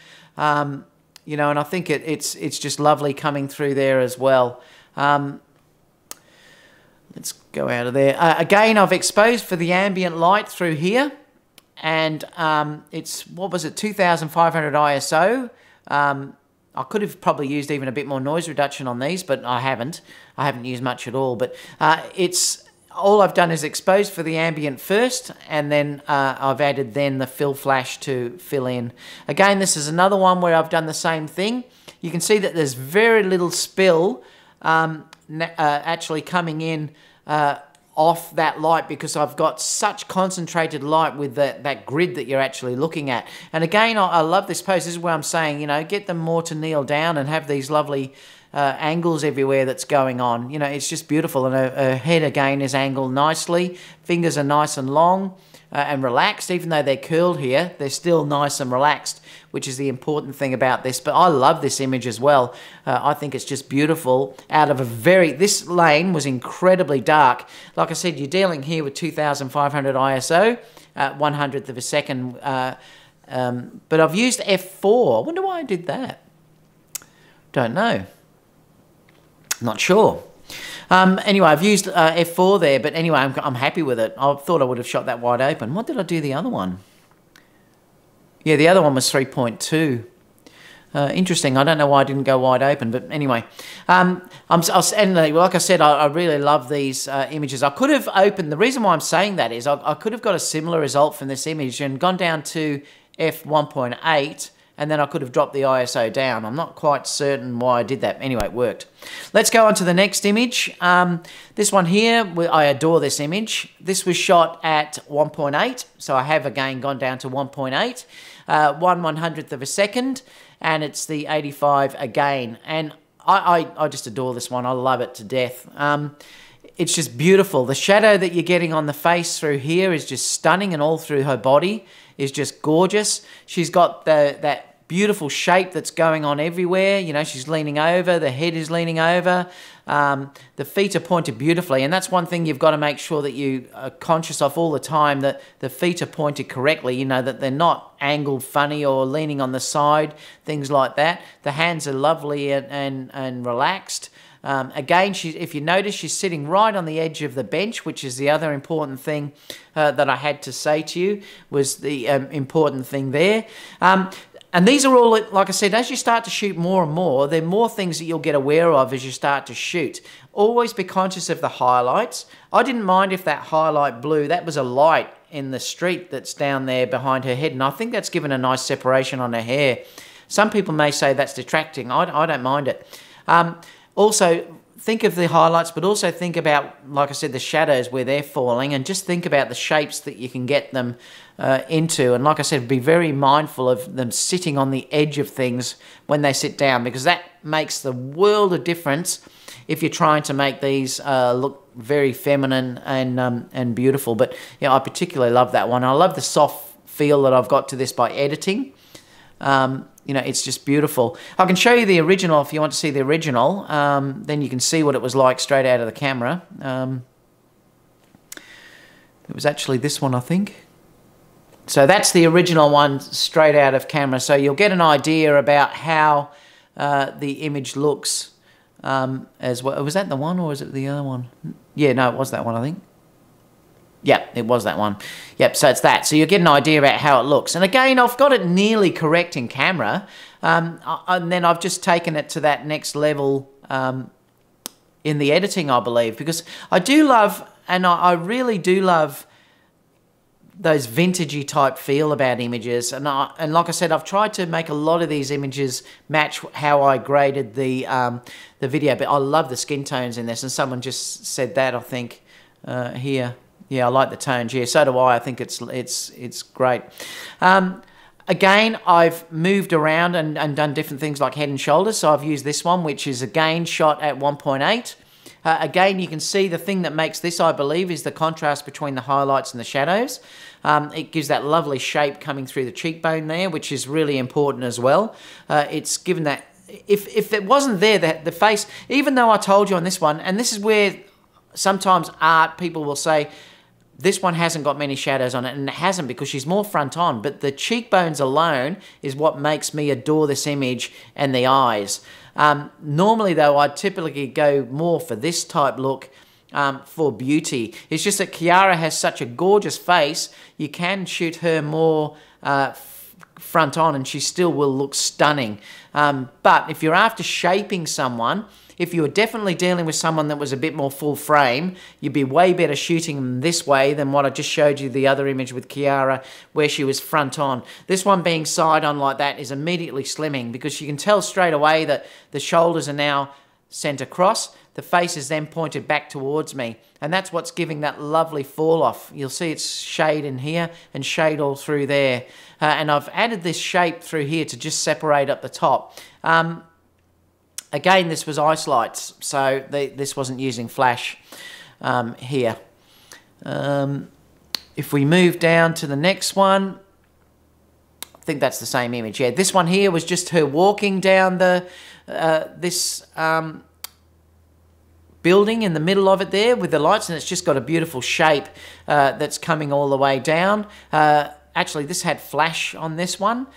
You know, and I think it's just lovely coming through there as well. Let's go out of there. Again, I've exposed for the ambient light through here, and it's, what was it, 2500 ISO. I could have probably used even a bit more noise reduction on these, but I haven't. I haven't used much at all. But all I've done is expose for the ambient first, and then I've added then the fill flash to fill in. Again, this is another one where I've done the same thing. You can see that there's very little spill actually coming in off that light, because I've got such concentrated light with that grid that you're actually looking at. And again, I love this pose. This is where I'm saying, you know, get them more to kneel down and have these lovely angles everywhere that's going on. You know, it's just beautiful. And her head again is angled nicely. Fingers are nice and long and relaxed. Even though they're curled here, they're still nice and relaxed, which is the important thing about this. But I love this image as well. I think it's just beautiful. Out of this lane was incredibly dark. Like I said, you're dealing here with 2500 ISO, 100th of a second. But I've used f4. I wonder why I did that. Don't know. Not sure. Anyway, I've used f4 there, but anyway, I'm happy with it. I thought I would have shot that wide open. What did I do the other one? Yeah, the other one was 3.2. Interesting. I don't know why I didn't go wide open, but anyway. And like I said, I really love these images. I could have opened, the reason why I'm saying that is I could have got a similar result from this image and gone down to f1.8, and then I could have dropped the ISO down. I'm not quite certain why I did that. Anyway, it worked. Let's go on to the next image. This one here, I adore this image. This was shot at 1.8, so I have again gone down to 1.8, 1/100th of a second, and it's the 85 again. And I just adore this one. I love it to death. It's just beautiful. The shadow that you're getting on the face through here is just stunning, and all through her body is just gorgeous. She's got that beautiful shape that's going on everywhere. You know, she's leaning over, the head is leaning over, the feet are pointed beautifully, and that's one thing you've got to make sure that you are conscious of all the time, that the feet are pointed correctly, you know, that they're not angled funny or leaning on the side, things like that. The hands are lovely and relaxed. Again, if you notice, she's sitting right on the edge of the bench, which is the other important thing that I had to say to you, was the important thing there. And these are all, like I said, as you start to shoot more and more, there are more things that you'll get aware of as you start to shoot. Always be conscious of the highlights. I didn't mind if that highlight blue, that was a light in the street that's down there behind her head, and I think that's given a nice separation on her hair. Some people may say that's detracting. I don't mind it. Also, think of the highlights, but also think about, like I said, the shadows where they're falling, and just think about the shapes that you can get them into. And like I said, be very mindful of them sitting on the edge of things when they sit down, because that makes the world of difference if you're trying to make these look very feminine and beautiful. But yeah, I particularly love that one. I love the soft feel that I've got to this by editing. You know, it's just beautiful. I can show you the original if you want to see the original. Then you can see what it was like straight out of the camera. It was actually this one, I think. So that's the original one straight out of camera. So you'll get an idea about how the image looks as well. Was that the one, or was it the other one? Yeah, no, it was that one, I think. Yep, it was that one. Yep, so it's that. So you get an idea about how it looks. And again, I've got it nearly correct in camera. And then I've just taken it to that next level in the editing, I believe. Because I do love, and I really do love those vintagey type feel about images. And like I said, I've tried to make a lot of these images match how I graded the video. But I love the skin tones in this. And someone just said that, I think, here. Yeah, I like the tones. Yeah, so do I. I think it's great. Again, I've moved around and done different things like head and shoulders. So I've used this one, which is again shot at 1.8. Again, you can see the thing that makes this, I believe, is the contrast between the highlights and the shadows. It gives that lovely shape coming through the cheekbone there, which is really important as well. It's given that, if it wasn't there, the face, even though I told you on this one, and this is where sometimes art people will say, this one hasn't got many shadows on it, and it hasn't because she's more front on, but the cheekbones alone is what makes me adore this image, and the eyes. Normally though, I'd typically go more for this type look for beauty. It's just that Kiara has such a gorgeous face, you can shoot her more front on and she still will look stunning. But if you're after shaping someone, if you were definitely dealing with someone that was a bit more full frame, you'd be way better shooting them this way than what I just showed you the other image with Kiara where she was front on. This one being side on like that is immediately slimming because you can tell straight away that the shoulders are now sent across, the face is then pointed back towards me, and that's what's giving that lovely fall off. You'll see it's shade in here and shade all through there. And I've added this shape through here to just separate up the top. Again, this was ice lights, so this wasn't using flash here. If we move down to the next one, I think that's the same image. Yeah, this one here was just her walking down this building in the middle of it there with the lights, and it's just got a beautiful shape that's coming all the way down. Actually, this had flash on this one.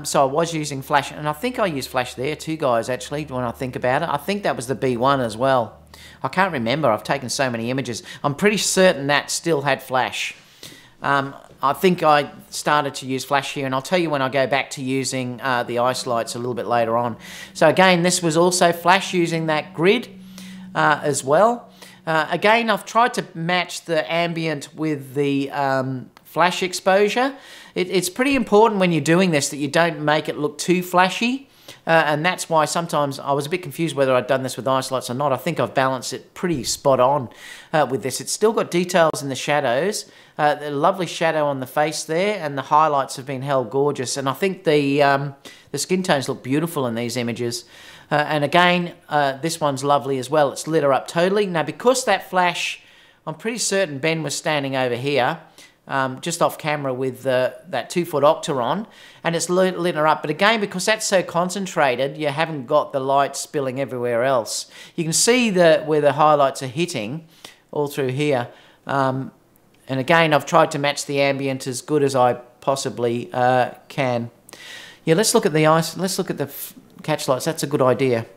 So I was using flash, and I think I used flash there too, guys, actually, when I think about it. I think that was the B1 as well. I can't remember. I've taken so many images. I'm pretty certain that still had flash. I think I started to use flash here, and I'll tell you when I go back to using the ice lights a little bit later on. So again, this was also flash using that grid as well. Again, I've tried to match the ambient with the flash exposure. It's pretty important when you're doing this that you don't make it look too flashy, and that's why sometimes I was a bit confused whether I'd done this with ice lights or not. I think I've balanced it pretty spot on with this. It's still got details in the shadows, the lovely shadow on the face there, and the highlights have been held gorgeous, and I think the skin tones look beautiful in these images. And again, this one's lovely as well. It's lit her up totally. Now, because that flash, I'm pretty certain Ben was standing over here, just off camera with that 2-foot Octa on, and it's lit her up. But again, because that's so concentrated, you haven't got the light spilling everywhere else. You can see where the highlights are hitting all through here. And again, I've tried to match the ambient as good as I possibly can. Yeah, let's look at the ice. Let's look at the catch lights. That's a good idea.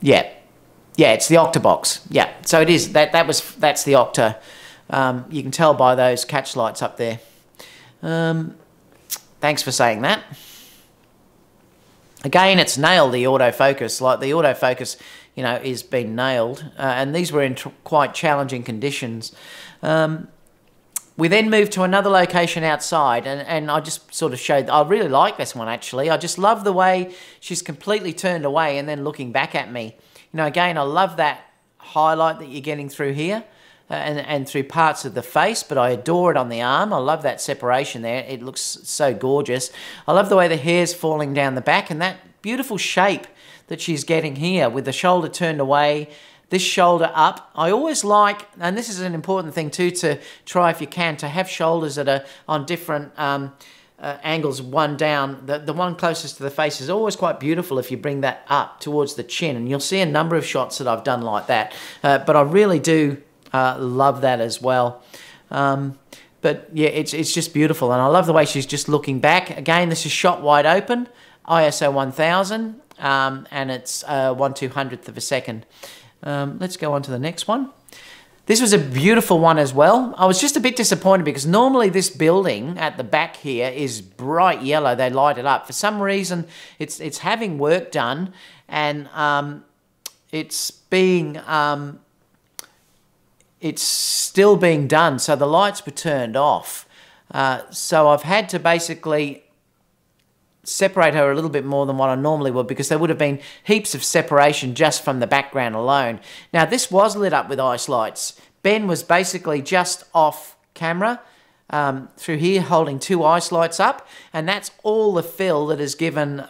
Yeah, it's the Octa box. Yeah, so it is. That's the Octa. You can tell by those catch lights up there. Thanks for saying that. Again, it's nailed, the autofocus. Like the autofocus, you know, is been nailed. And these were in quite challenging conditions. We then moved to another location outside, and I just sort of showed, I really like this one actually. I just love the way she's completely turned away and then looking back at me. You know, again, I love that highlight that you're getting through here. And through parts of the face, but I adore it on the arm. I love that separation there. It looks so gorgeous. I love the way the hair's falling down the back and that beautiful shape that she's getting here with the shoulder turned away, this shoulder up. I always like, and this is an important thing too, to try if you can, to have shoulders that are on different angles, one down. The one closest to the face is always quite beautiful if you bring that up towards the chin, and you'll see a number of shots that I've done like that. But I really do love that as well. But yeah, it's just beautiful, and I love the way she's just looking back. Again, this is shot wide open, ISO 1000, and it's 1/200th of a second. Let's go on to the next one. This was a beautiful one as well. I was just a bit disappointed because normally this building at the back here is bright yellow. They light it up. For some reason, it's having work done, and it's still being done. So the lights were turned off. So I've had to basically separate her a little bit more than what I normally would, because there would have been heaps of separation just from the background alone. Now, this was lit up with ice lights. Ben was basically just off camera through here holding 2 ice lights up, and that's all the fill that has given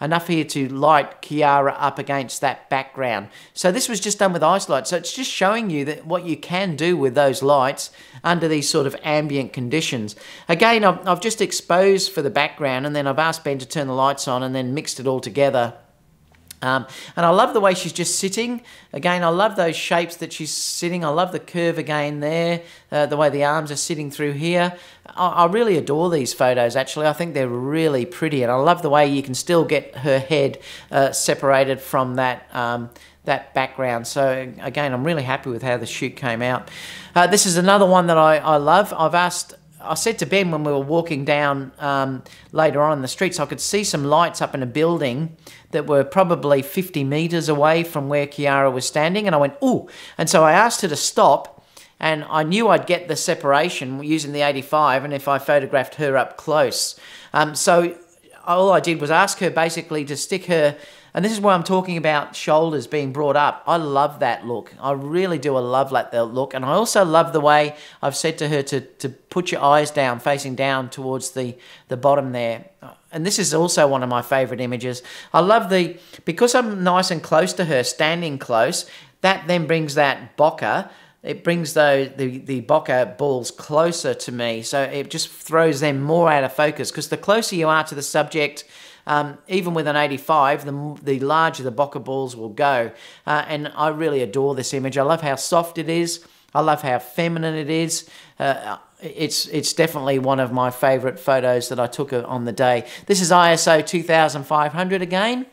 enough here to light Kiara up against that background. So this was just done with ice lights. So it's just showing you that what you can do with those lights under these sort of ambient conditions. Again, I've just exposed for the background, and then I've asked Ben to turn the lights on and then mixed it all together. And I love the way she's just sitting. Again, I love those shapes that she's sitting. I love the curve again there, the way the arms are sitting through here. I really adore these photos, actually. I think they're really pretty, and I love the way you can still get her head separated from that that background. So again, I'm really happy with how the shoot came out. This is another one that I love. I said to Ben when we were walking down later on in the streets, I could see some lights up in a building that were probably 50 metres away from where Kiara was standing, and I went, ooh. And so I asked her to stop, and I knew I'd get the separation using the 85, and if I photographed her up close. So all I did was ask her basically to stick her, and this is why I'm talking about shoulders being brought up. I love that look. I really do. I love that look. And I also love the way I've said to her to put your eyes down, facing down towards the bottom there. And this is also one of my favourite images. I love because I'm nice and close to her, standing close, that then brings that bokeh. It brings the bokeh balls closer to me. So it just throws them more out of focus, because the closer you are to the subject, even with an 85, the larger the bokeh balls will go. And I really adore this image. I love how soft it is. I love how feminine it is. It's definitely one of my favourite photos that I took on the day. This is ISO 2500 again.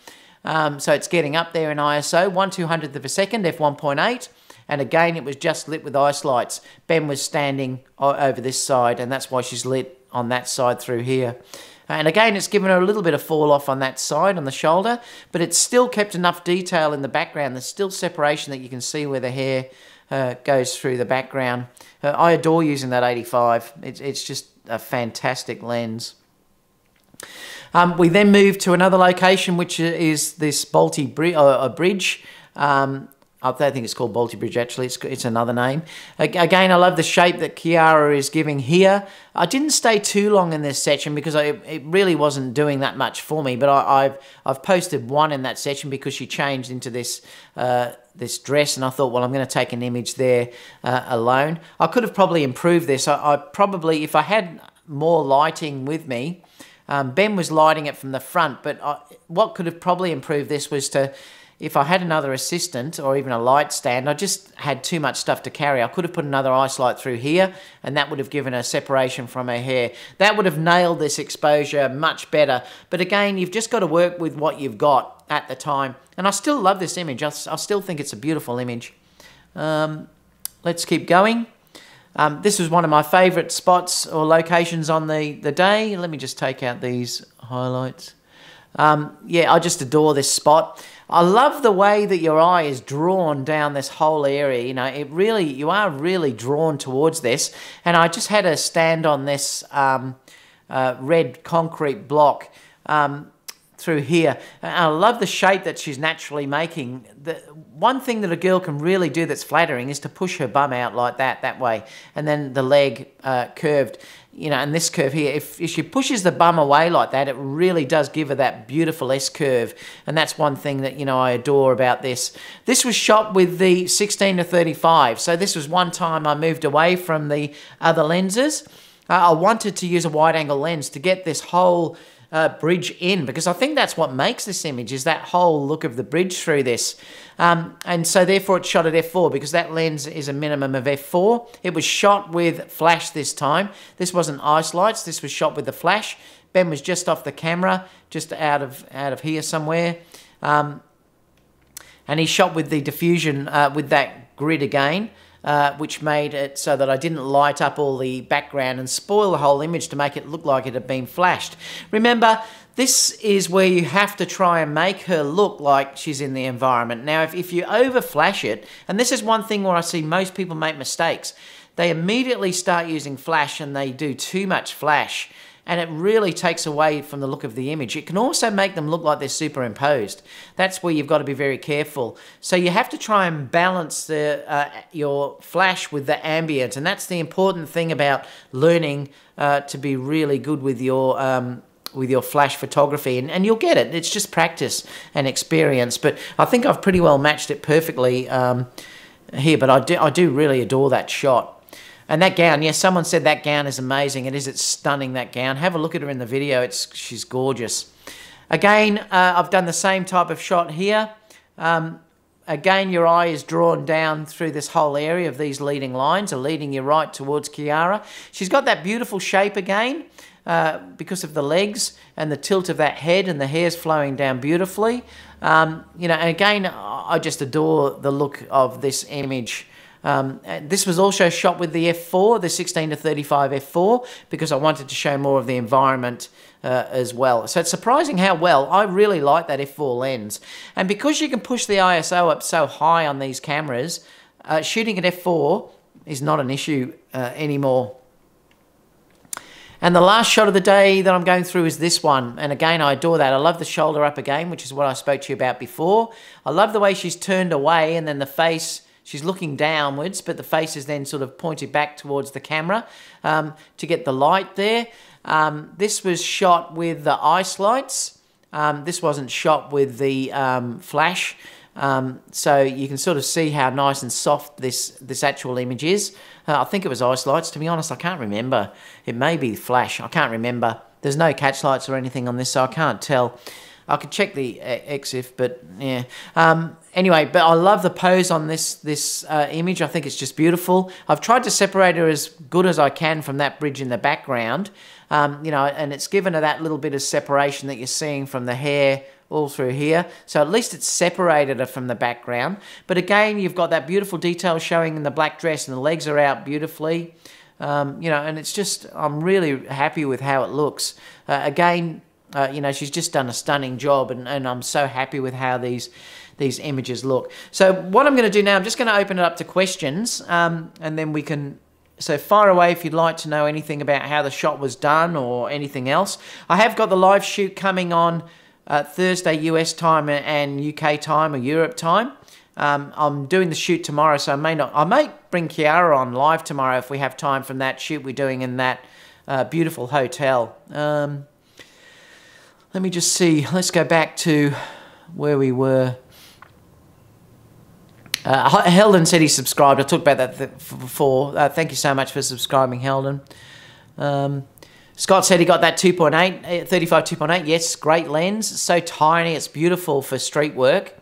So it's getting up there in ISO, 1/200th of a second, f1.8. And again, it was just lit with ice lights. Ben was standing over this side, and that's why she's lit on that side through here. And again, it's given her a little bit of fall off on that side, on the shoulder, but it's still kept enough detail in the background. There's still separation that you can see where the hair goes through the background. I adore using that 85. It's just a fantastic lens. We then move to another location, which is this bridge. I don't think it's called Balti Bridge, actually. It's another name. Again, I love the shape that Kiara is giving here. I didn't stay too long in this section because it really wasn't doing that much for me, but I've posted one in that section because she changed into this this dress, and I thought, well, I'm going to take an image there alone. I could have probably improved this. I probably, if I had more lighting with me, Ben was lighting it from the front, but what could have probably improved this was if I had another assistant or even a light stand, I just had too much stuff to carry. I could have put another ice light through here, and that would have given a separation from her hair. That would have nailed this exposure much better. But again, you've just got to work with what you've got at the time. And I still love this image. I still think it's a beautiful image. Let's keep going. This was one of my favourite spots or locations on the day. Let me just take out these highlights. Yeah, I just adore this spot. I love the way that your eye is drawn down this whole area. You know, you are really drawn towards this. And I just had her stand on this red concrete block through here. And I love the shape that she's naturally making. The one thing that a girl can really do that's flattering is to push her bum out like that way, and then the leg curved. You know, and this curve here, if she pushes the bum away like that, it really does give her that beautiful S-curve. And that's one thing that, you know, I adore about this. This was shot with the 16-35. So this was one time I moved away from the other lenses. I wanted to use a wide-angle lens to get this whole bridge in, because I think that's what makes this image, is that whole look of the bridge through this. And so therefore it's shot at f4, because that lens is a minimum of f4. It was shot with flash this time. This wasn't ice lights, this was shot with the flash. Ben was just off the camera, just out of here somewhere. And he shot with the diffusion with that grid again. which made it so that I didn't light up all the background and spoil the whole image to make it look like it had been flashed. Remember, this is where you have to try and make her look like she's in the environment. Now, if you over flash it, and this is one thing where I see most people make mistakes, they immediately start using flash and they do too much flash, and it really takes away from the look of the image. It can also make them look like they're superimposed. That's where you've got to be very careful. So you have to try and balance your flash with the ambient, and that's the important thing about learning to be really good with your flash photography, and you'll get it. It's just practice and experience. But I think I've pretty well matched it perfectly here. But I do really adore that shot. And that gown, yes, someone said that gown is amazing. It is. It's stunning, that gown. Have a look at her in the video. She's gorgeous. Again, I've done the same type of shot here. Again, your eye is drawn down through this whole area of these leading lines are leading you right towards Kiara. She's got that beautiful shape again because of the legs and the tilt of that head, and the hair's flowing down beautifully. You know, and again, I just adore the look of this image. This was also shot with the f4, the 16-35 f4, because I wanted to show more of the environment as well. So it's surprising how well. I really like that f4 lens. And because you can push the ISO up so high on these cameras, shooting at f4 is not an issue anymore. And the last shot of the day that I'm going through is this one. And again, I adore that. I love the shoulder up again, which is what I spoke to you about before. I love the way she's turned away, and then the face, she's looking downwards, but the face is then sort of pointed back towards the camera to get the light there. This was shot with the ice lights. This wasn't shot with the flash. So you can sort of see how nice and soft this actual image is. I think it was ice lights. To be honest, I can't remember. It may be flash. I can't remember. There's no catch lights or anything on this, so I can't tell. I could check the EXIF, but yeah. Anyway, but I love the pose on this image. I think it's just beautiful. I've tried to separate her as good as I can from that bridge in the background, you know, and it's given her that little bit of separation that you're seeing from the hair all through here. So at least it's separated her from the background. But again, you've got that beautiful detail showing in the black dress, and the legs are out beautifully. You know, and it's just, I'm really happy with how it looks. Again, you know, she's just done a stunning job, and I'm so happy with how these images look. So what I'm going to do now, I'm just going to open it up to questions, and then we can, so fire away if you'd like to know anything about how the shot was done or anything else. I have got the live shoot coming on Thursday US time and UK time or Europe time. I'm doing the shoot tomorrow, so I might bring Kiara on live tomorrow if we have time from that shoot we're doing in that beautiful hotel. Let me just see. Let's go back to where we were. Heldon said he subscribed. I talked about that before. Thank you so much for subscribing, Heldon. Scott said he got that 2.8, 35 2.8. Yes, great lens. It's so tiny. It's beautiful for street work.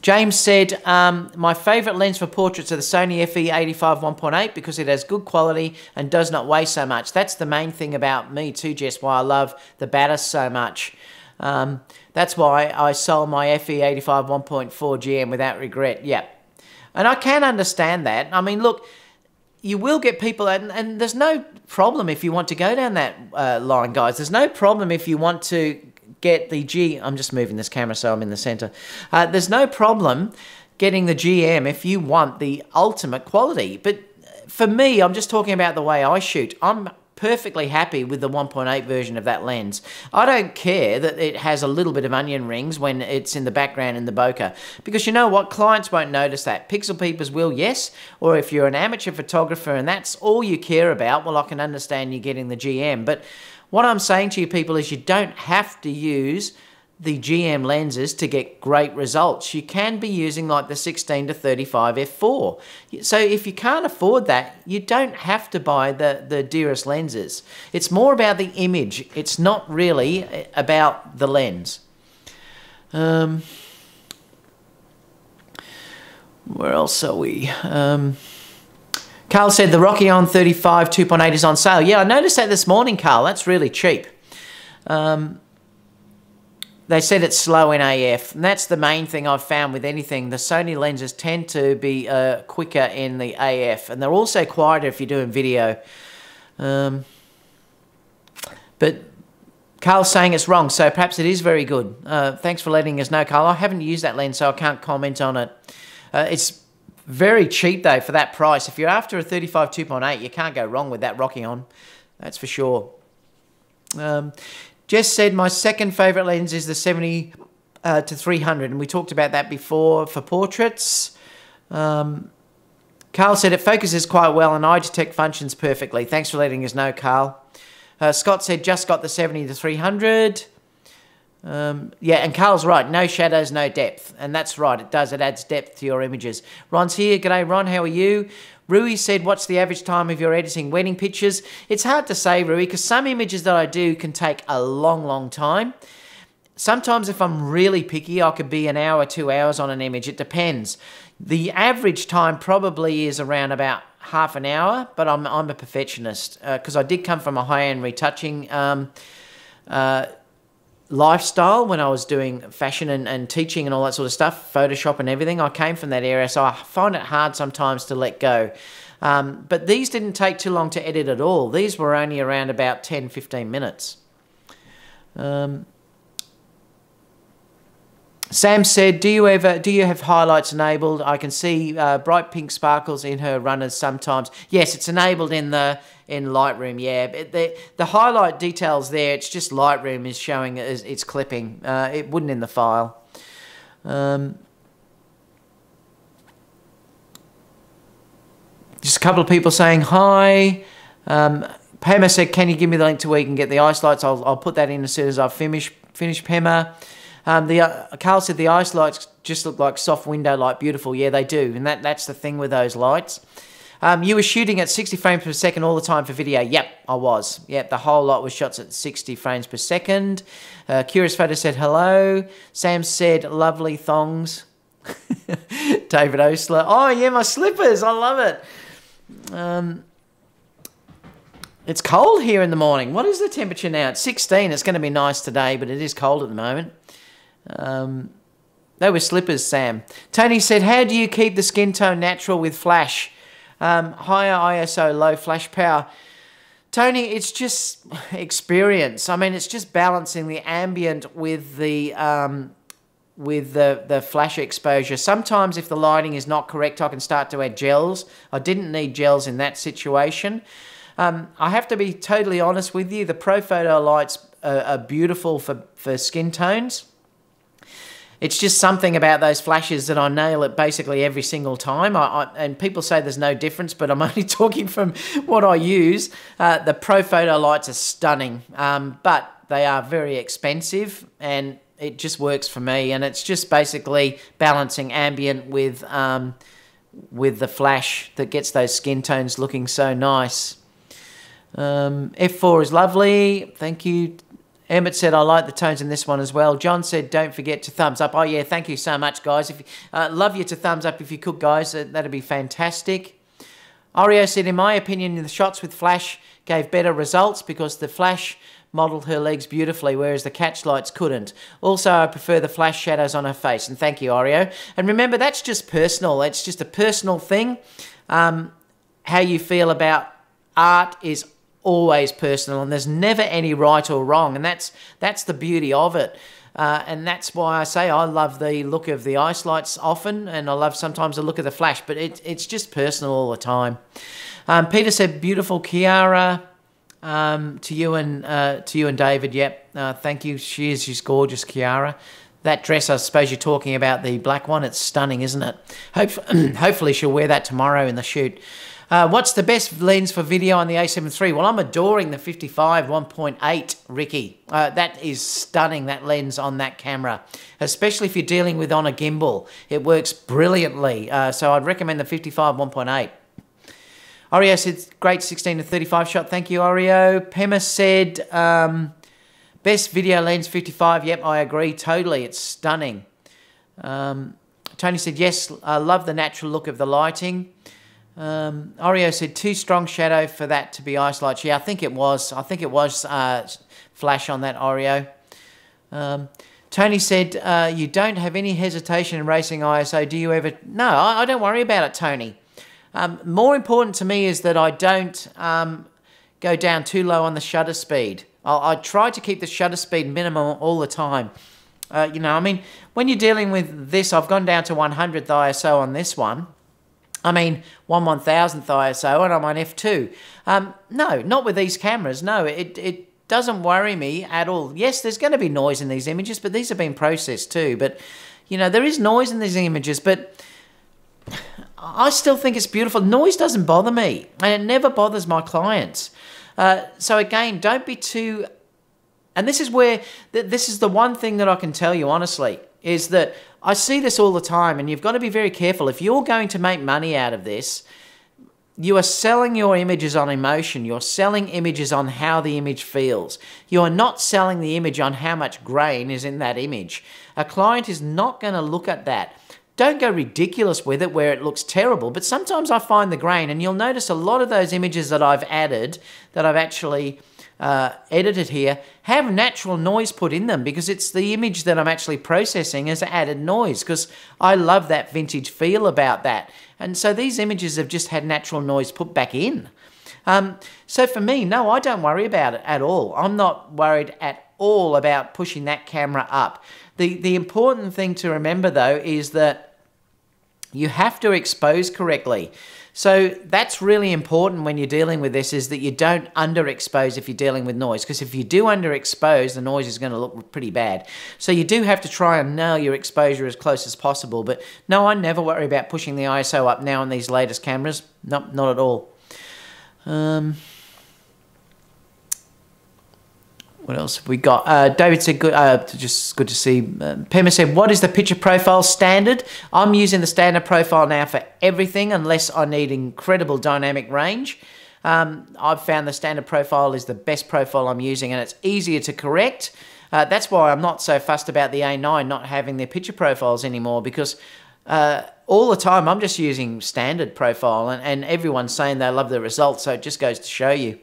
James said, my favourite lens for portraits are the Sony a7iii 1.8 because it has good quality and does not weigh so much. That's the main thing about me too, Jess, why I love the Batis so much. That's why I sold my a7iii 1.4 GM without regret. Yeah. And I can understand that. I mean, look, you will get people, and there's no problem if you want to go down that line, guys. There's no problem if you want to get the I'm just moving this camera so I'm in the center. There's no problem getting the GM if you want the ultimate quality. But for me, I'm just talking about the way I shoot. I'm perfectly happy with the 1.8 version of that lens. I don't care that it has a little bit of onion rings when it's in the background in the bokeh, because you know what? Clients won't notice that. Pixel peepers will, yes, or if you're an amateur photographer and that's all you care about, well, I can understand you getting the GM. But what I'm saying to you people is you don't have to use the GM lenses to get great results. You can be using like the 16-35 f4. So if you can't afford that, you don't have to buy the dearest lenses. It's more about the image. It's not really about the lens. Where else are we? Carl said the Rockion 35 2.8 is on sale. Yeah, I noticed that this morning, Carl. That's really cheap. They said it's slow in AF, and that's the main thing I've found with anything. The Sony lenses tend to be quicker in the AF, and they're also quieter if you're doing video. But Carl's saying it's wrong, so perhaps it is very good. Thanks for letting us know, Carl. I haven't used that lens, so I can't comment on it. It's very cheap, though, for that price. If you're after a 35 2.8, you can't go wrong with that rocking on. That's for sure. Jess said, my second favourite lens is the 70 to 300, and we talked about that before for portraits. Carl said, it focuses quite well and eye detect functions perfectly. Thanks for letting us know, Carl. Scott said, just got the 70 to 300. Yeah, and Carl's right, no shadows, no depth. And that's right, it does, it adds depth to your images. Ron's here, g'day Ron, how are you? Rui said, what's the average time of your editing wedding pictures? It's hard to say, Rui, because some images that I do can take a long, long time. Sometimes if I'm really picky, I could be an hour, 2 hours on an image. It depends. The average time probably is around about half an hour, but I'm a perfectionist because I did come from a high-end retouching lifestyle when I was doing fashion and teaching and all that sort of stuff, Photoshop and everything. I came from that area, so I find it hard sometimes to let go. But these didn't take too long to edit at all. These were only around about 10, 15 minutes. Sam said, do you have highlights enabled? I can see bright pink sparkles in her runners sometimes. Yes, it's enabled in Lightroom, yeah. The highlight details there, it's just Lightroom is showing it's clipping. It wouldn't in the file. Just a couple of people saying hi. Pema said, can you give me the link to where you can get the ice lights? I'll put that in as soon as I finish Pema. Carl said the ice lights just look like soft window light, beautiful. Yeah, they do, and that's the thing with those lights. You were shooting at 60 frames per second all the time for video. Yep, I was. Yep, the whole lot was shots at 60 frames per second. Curious Photo said hello. Sam said lovely thongs. David Osler. Oh, yeah, my slippers. I love it. It's cold here in the morning. What is the temperature now? It's 16. It's going to be nice today, but it is cold at the moment. They were slippers, Sam. Tony said, how do you keep the skin tone natural with flash? Higher ISO, low flash power. Tony, it's just experience. I mean, it's just balancing the ambient with the flash exposure. Sometimes if the lighting is not correct, I can start to add gels. I didn't need gels in that situation. I have to be totally honest with you. The Pro Photo lights are beautiful for skin tones. It's just something about those flashes that I nail it basically every single time. And people say there's no difference, but I'm only talking from what I use. The Pro Photo lights are stunning, but they are very expensive, and it just works for me. And it's just basically balancing ambient with the flash that gets those skin tones looking so nice. F4 is lovely. Thank you. Emmett said, I like the tones in this one as well. John said, don't forget to thumbs up. Oh, yeah, thank you so much, guys. Love you to thumbs up if you could, guys. That'd be fantastic. Oreo said, in my opinion, the shots with flash gave better results because the flash modelled her legs beautifully, whereas the catch lights couldn't. Also, I prefer the flash shadows on her face. And thank you, Oreo. And remember, that's just personal. It's just a personal thing. How you feel about art is always personal, and there's never any right or wrong, and that's the beauty of it. And that's why I say I love the look of the ice lights often, and I love sometimes the look of the flash, but it's just personal all the time. Peter said, beautiful Kiara, to you and David. Yep, thank you. She's gorgeous, Kiara. That dress, I suppose you're talking about the black one. It's stunning, isn't it? Hopefully she'll wear that tomorrow in the shoot. What's the best lens for video on the a7 III? Well, I'm adoring the 55 1.8, Ricky. That is stunning, that lens on that camera, especially if you're dealing with on a gimbal. It works brilliantly, so I'd recommend the 55 1.8. Oreo said, great 16 to 35 shot. Thank you, Oreo. Pema said, best video lens 55. Yep, I agree totally. It's stunning. Tony said, yes, I love the natural look of the lighting. Oreo said, too strong shadow for that to be ice lights. Yeah, I think it was. I think it was flash on that, Oreo. Tony said, you don't have any hesitation in racing ISO, do you ever? No, I don't worry about it, Tony. More important to me is that I don't go down too low on the shutter speed. I try to keep the shutter speed minimum all the time. You know, I mean, when you're dealing with this, I've gone down to 100th ISO on this one. I mean, 1/1000th ISO, and I'm on f2. No, not with these cameras. No, it doesn't worry me at all. Yes, there's going to be noise in these images, but these have been processed too. But, you know, there is noise in these images, but I still think it's beautiful. Noise doesn't bother me, and it never bothers my clients. So again, don't be too... And this is where, this is the one thing that I can tell you honestly, is that I see this all the time, and you've got to be very careful. If you're going to make money out of this, you are selling your images on emotion. You're selling images on how the image feels. You are not selling the image on how much grain is in that image. A client is not going to look at that. Don't go ridiculous with it where it looks terrible, but sometimes I find the grain, and you'll notice a lot of those images that I've added, that I've actually edited here, have natural noise put in them, because it's the image that I'm actually processing as added noise, because I love that vintage feel about that. And so these images have just had natural noise put back in. So for me, no, I don't worry about it at all. I'm not worried at all about pushing that camera up. The important thing to remember though is that you have to expose correctly. So that's really important when you're dealing with this, is that you don't underexpose if you're dealing with noise, because if you do underexpose, the noise is going to look pretty bad. So you do have to try and nail your exposure as close as possible. But no, I never worry about pushing the ISO up now on these latest cameras. No, not at all. What else have we got? David said, just good to see. Pema said, what is the picture profile standard? I'm using the standard profile now for everything unless I need incredible dynamic range. I've found the standard profile is the best profile I'm using, and it's easier to correct. That's why I'm not so fussed about the A9 not having their picture profiles anymore, because all the time I'm just using standard profile, and everyone's saying they love the results, so it just goes to show you.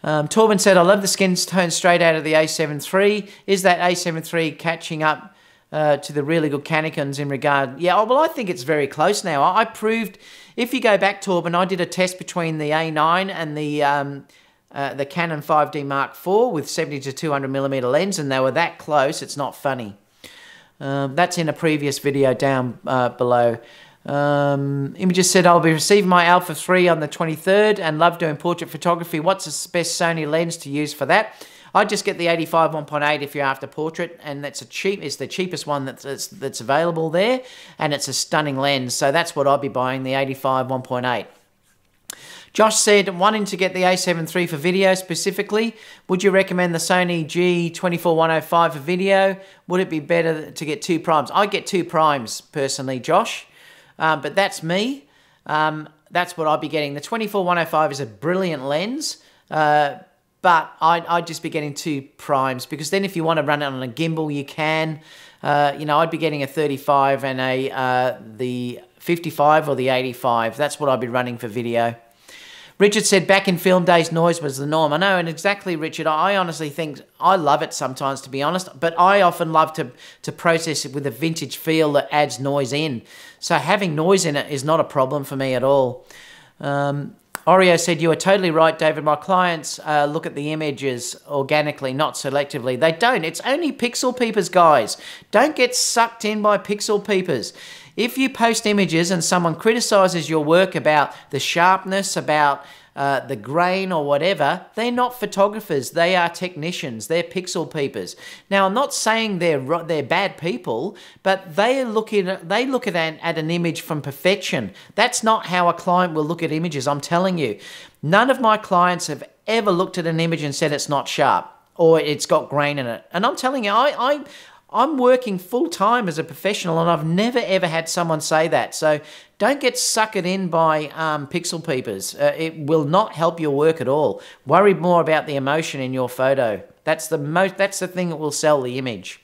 Torben said, I love the skin tone straight out of the a7 III. Is that a7 III catching up to the really good Canicons in regard? Yeah, well, I think it's very close now. I proved, if you go back, Torben, I did a test between the A9 and the Canon 5D Mark IV with 70 to 200mm lens, and they were that close, it's not funny. That's in a previous video down below. Images said, I'll be receiving my Alpha 3 on the 23rd and love doing portrait photography. What's the best Sony lens to use for that? I'd just get the 85 1.8 if you're after portrait, and it's the cheapest one that's available there, and it's a stunning lens, so that's what I'd be buying, the 85 1.8. Josh said, wanting to get the a7 III for video specifically, would you recommend the Sony G24105 for video? Would it be better to get 2 primes? I get 2 primes personally, Josh. But that's me. That's what I'd be getting. The 24105 is a brilliant lens, but I'd just be getting 2 primes, because then if you want to run it on a gimbal, you can. You know, I'd be getting a 35 and the 55 or the 85. That's what I'd be running for video. Richard said, back in film days, noise was the norm. I know, and exactly, Richard. I honestly think, I love it sometimes, to be honest, but I often love to process it with a vintage feel that adds noise in. So having noise in it is not a problem for me at all. Oreo said, you are totally right, David. My clients look at the images organically, not selectively. They don't. It's only pixel peepers, guys. Don't get sucked in by pixel peepers. If you post images and someone criticizes your work about the sharpness, about the grain or whatever, they're not photographers. They are technicians. They're pixel peepers. Now, I'm not saying they're bad people, but they look at an image from perfection. That's not how a client will look at images, I'm telling you. None of my clients have ever looked at an image and said it's not sharp or it's got grain in it. And I'm telling you, I'm working full-time as a professional, and I've never, ever had someone say that. So don't get suckered in by pixel peepers. It will not help your work at all. Worry more about the emotion in your photo. That's the thing that will sell the image.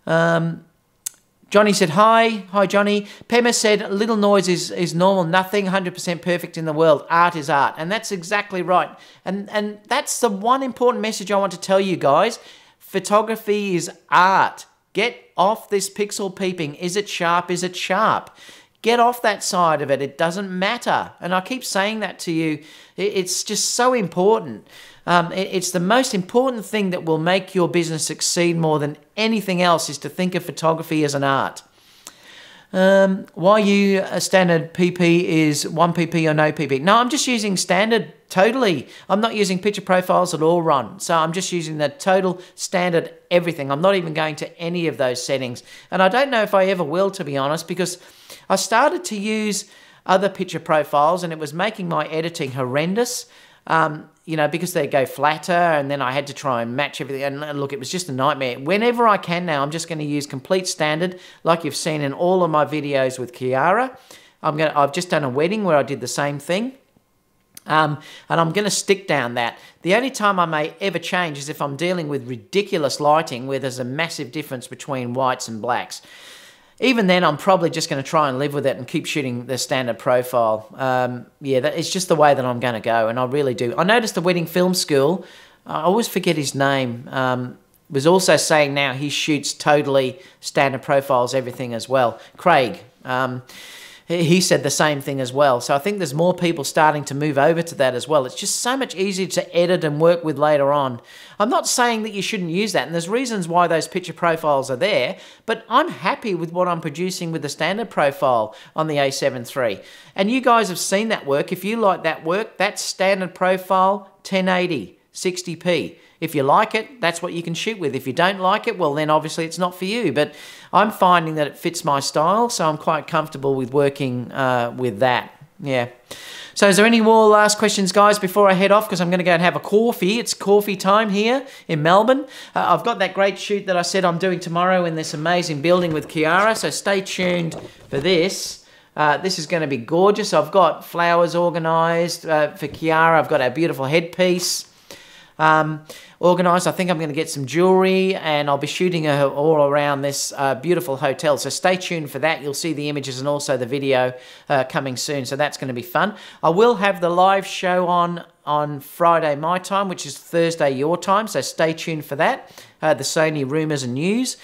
Johnny said, hi. Hi, Johnny. Pema said, little noise is normal. Nothing 100% perfect in the world. Art is art. And that's exactly right. And that's the one important message I want to tell you guys. Photography is art. Get off this pixel peeping. Is it sharp? Is it sharp? Get off that side of it. It doesn't matter. And I keep saying that to you. It's just so important. It's the most important thing that will make your business succeed more than anything else, is to think of photography as an art. Why you standard PP is 1 PP or no PP? No, I'm just using standard totally. I'm not using picture profiles at all, Ron. So I'm just using the total standard everything. I'm not even going to any of those settings. And I don't know if I ever will, to be honest, because I started to use other picture profiles and it was making my editing horrendous. You know, because they go flatter, and then I had to try and match everything. And look, it was just a nightmare. Whenever I can now, I'm just going to use complete standard, like you've seen in all of my videos with Kiara. I've just done a wedding where I did the same thing. And I'm going to stick down that. The only time I may ever change is if I'm dealing with ridiculous lighting where there's a massive difference between whites and blacks. Even then, I'm probably just going to try and live with it and keep shooting the standard profile. Yeah, it's just the way that I'm going to go, and I really do. I noticed the wedding film school, I always forget his name, was also saying now he shoots totally standard profiles, everything as well. Craig, he said the same thing as well. So I think there's more people starting to move over to that as well. It's just so much easier to edit and work with later on. I'm not saying that you shouldn't use that, and there's reasons why those picture profiles are there, but I'm happy with what I'm producing with the standard profile on the a7 III. And you guys have seen that work. If you like that work, that's standard profile, 1080, 60p. If you like it, that's what you can shoot with. If you don't like it, well, then obviously it's not for you. But I'm finding that it fits my style, so I'm quite comfortable with working with that. Yeah. So is there any more last questions, guys, before I head off? Because I'm going to go and have a coffee. It's coffee time here in Melbourne. I've got that great shoot that I said I'm doing tomorrow in this amazing building with Kiara, so stay tuned for this. This is going to be gorgeous. I've got flowers organised for Kiara. I've got our beautiful headpiece organised. I think I'm going to get some jewellery, and I'll be shooting her all around this beautiful hotel. So stay tuned for that. You'll see the images and also the video coming soon. So that's going to be fun. I will have the live show on Friday my time, which is Thursday your time. So stay tuned for that. The Sony rumours and news.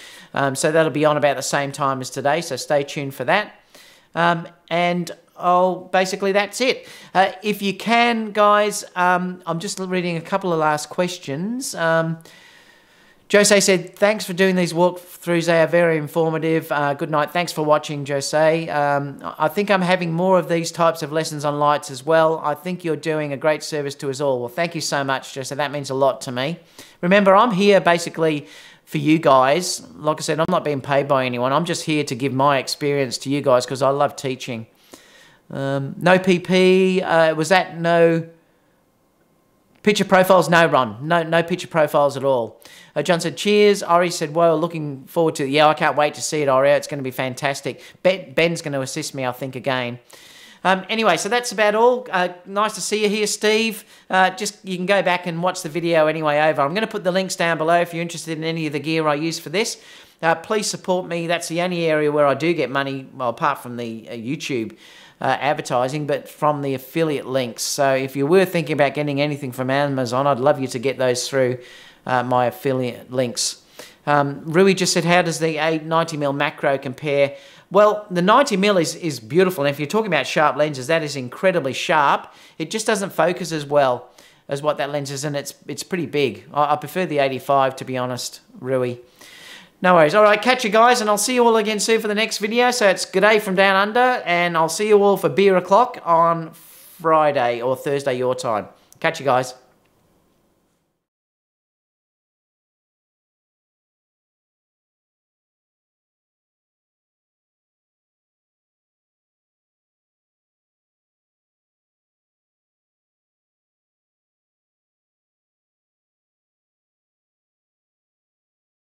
So that'll be on about the same time as today. So stay tuned for that. And basically that's it. If you can, guys, I'm just reading a couple of last questions. Jose said, thanks for doing these walkthroughs. They are very informative. Good night. Thanks for watching, Jose. I think I'm having more of these types of lessons on lights as well. I think you're doing a great service to us all. Well, thank you so much, Jose. That means a lot to me. Remember, I'm here basically for you guys. Like I said, I'm not being paid by anyone. I'm just here to give my experience to you guys because I love teaching. No PP, was that no picture profiles? No, Ron, no picture profiles at all. John said, cheers. Ori said, well, looking forward to it. Yeah, I can't wait to see it, Ori. It's going to be fantastic. Ben's going to assist me, I think, again. Anyway, so that's about all. Nice to see you here, Steve. You can go back and watch the video anyway over. I'm going to put the links down below if you're interested in any of the gear I use for this. Please support me. That's the only area where I do get money, well, apart from the YouTube advertising, but from the affiliate links. So if you were thinking about getting anything from Amazon, I'd love you to get those through my affiliate links. Rui just said, how does the 90mm macro compare? Well, the 90mm is beautiful, and if you're talking about sharp lenses, that is incredibly sharp. It just doesn't focus as well as what that lens is, and it's pretty big. I prefer the 85, to be honest, Rui. No worries. All right, catch you guys, and I'll see you all again soon for the next video. So it's G'day from Down Under, and I'll see you all for beer o'clock on Friday or Thursday your time. Catch you guys.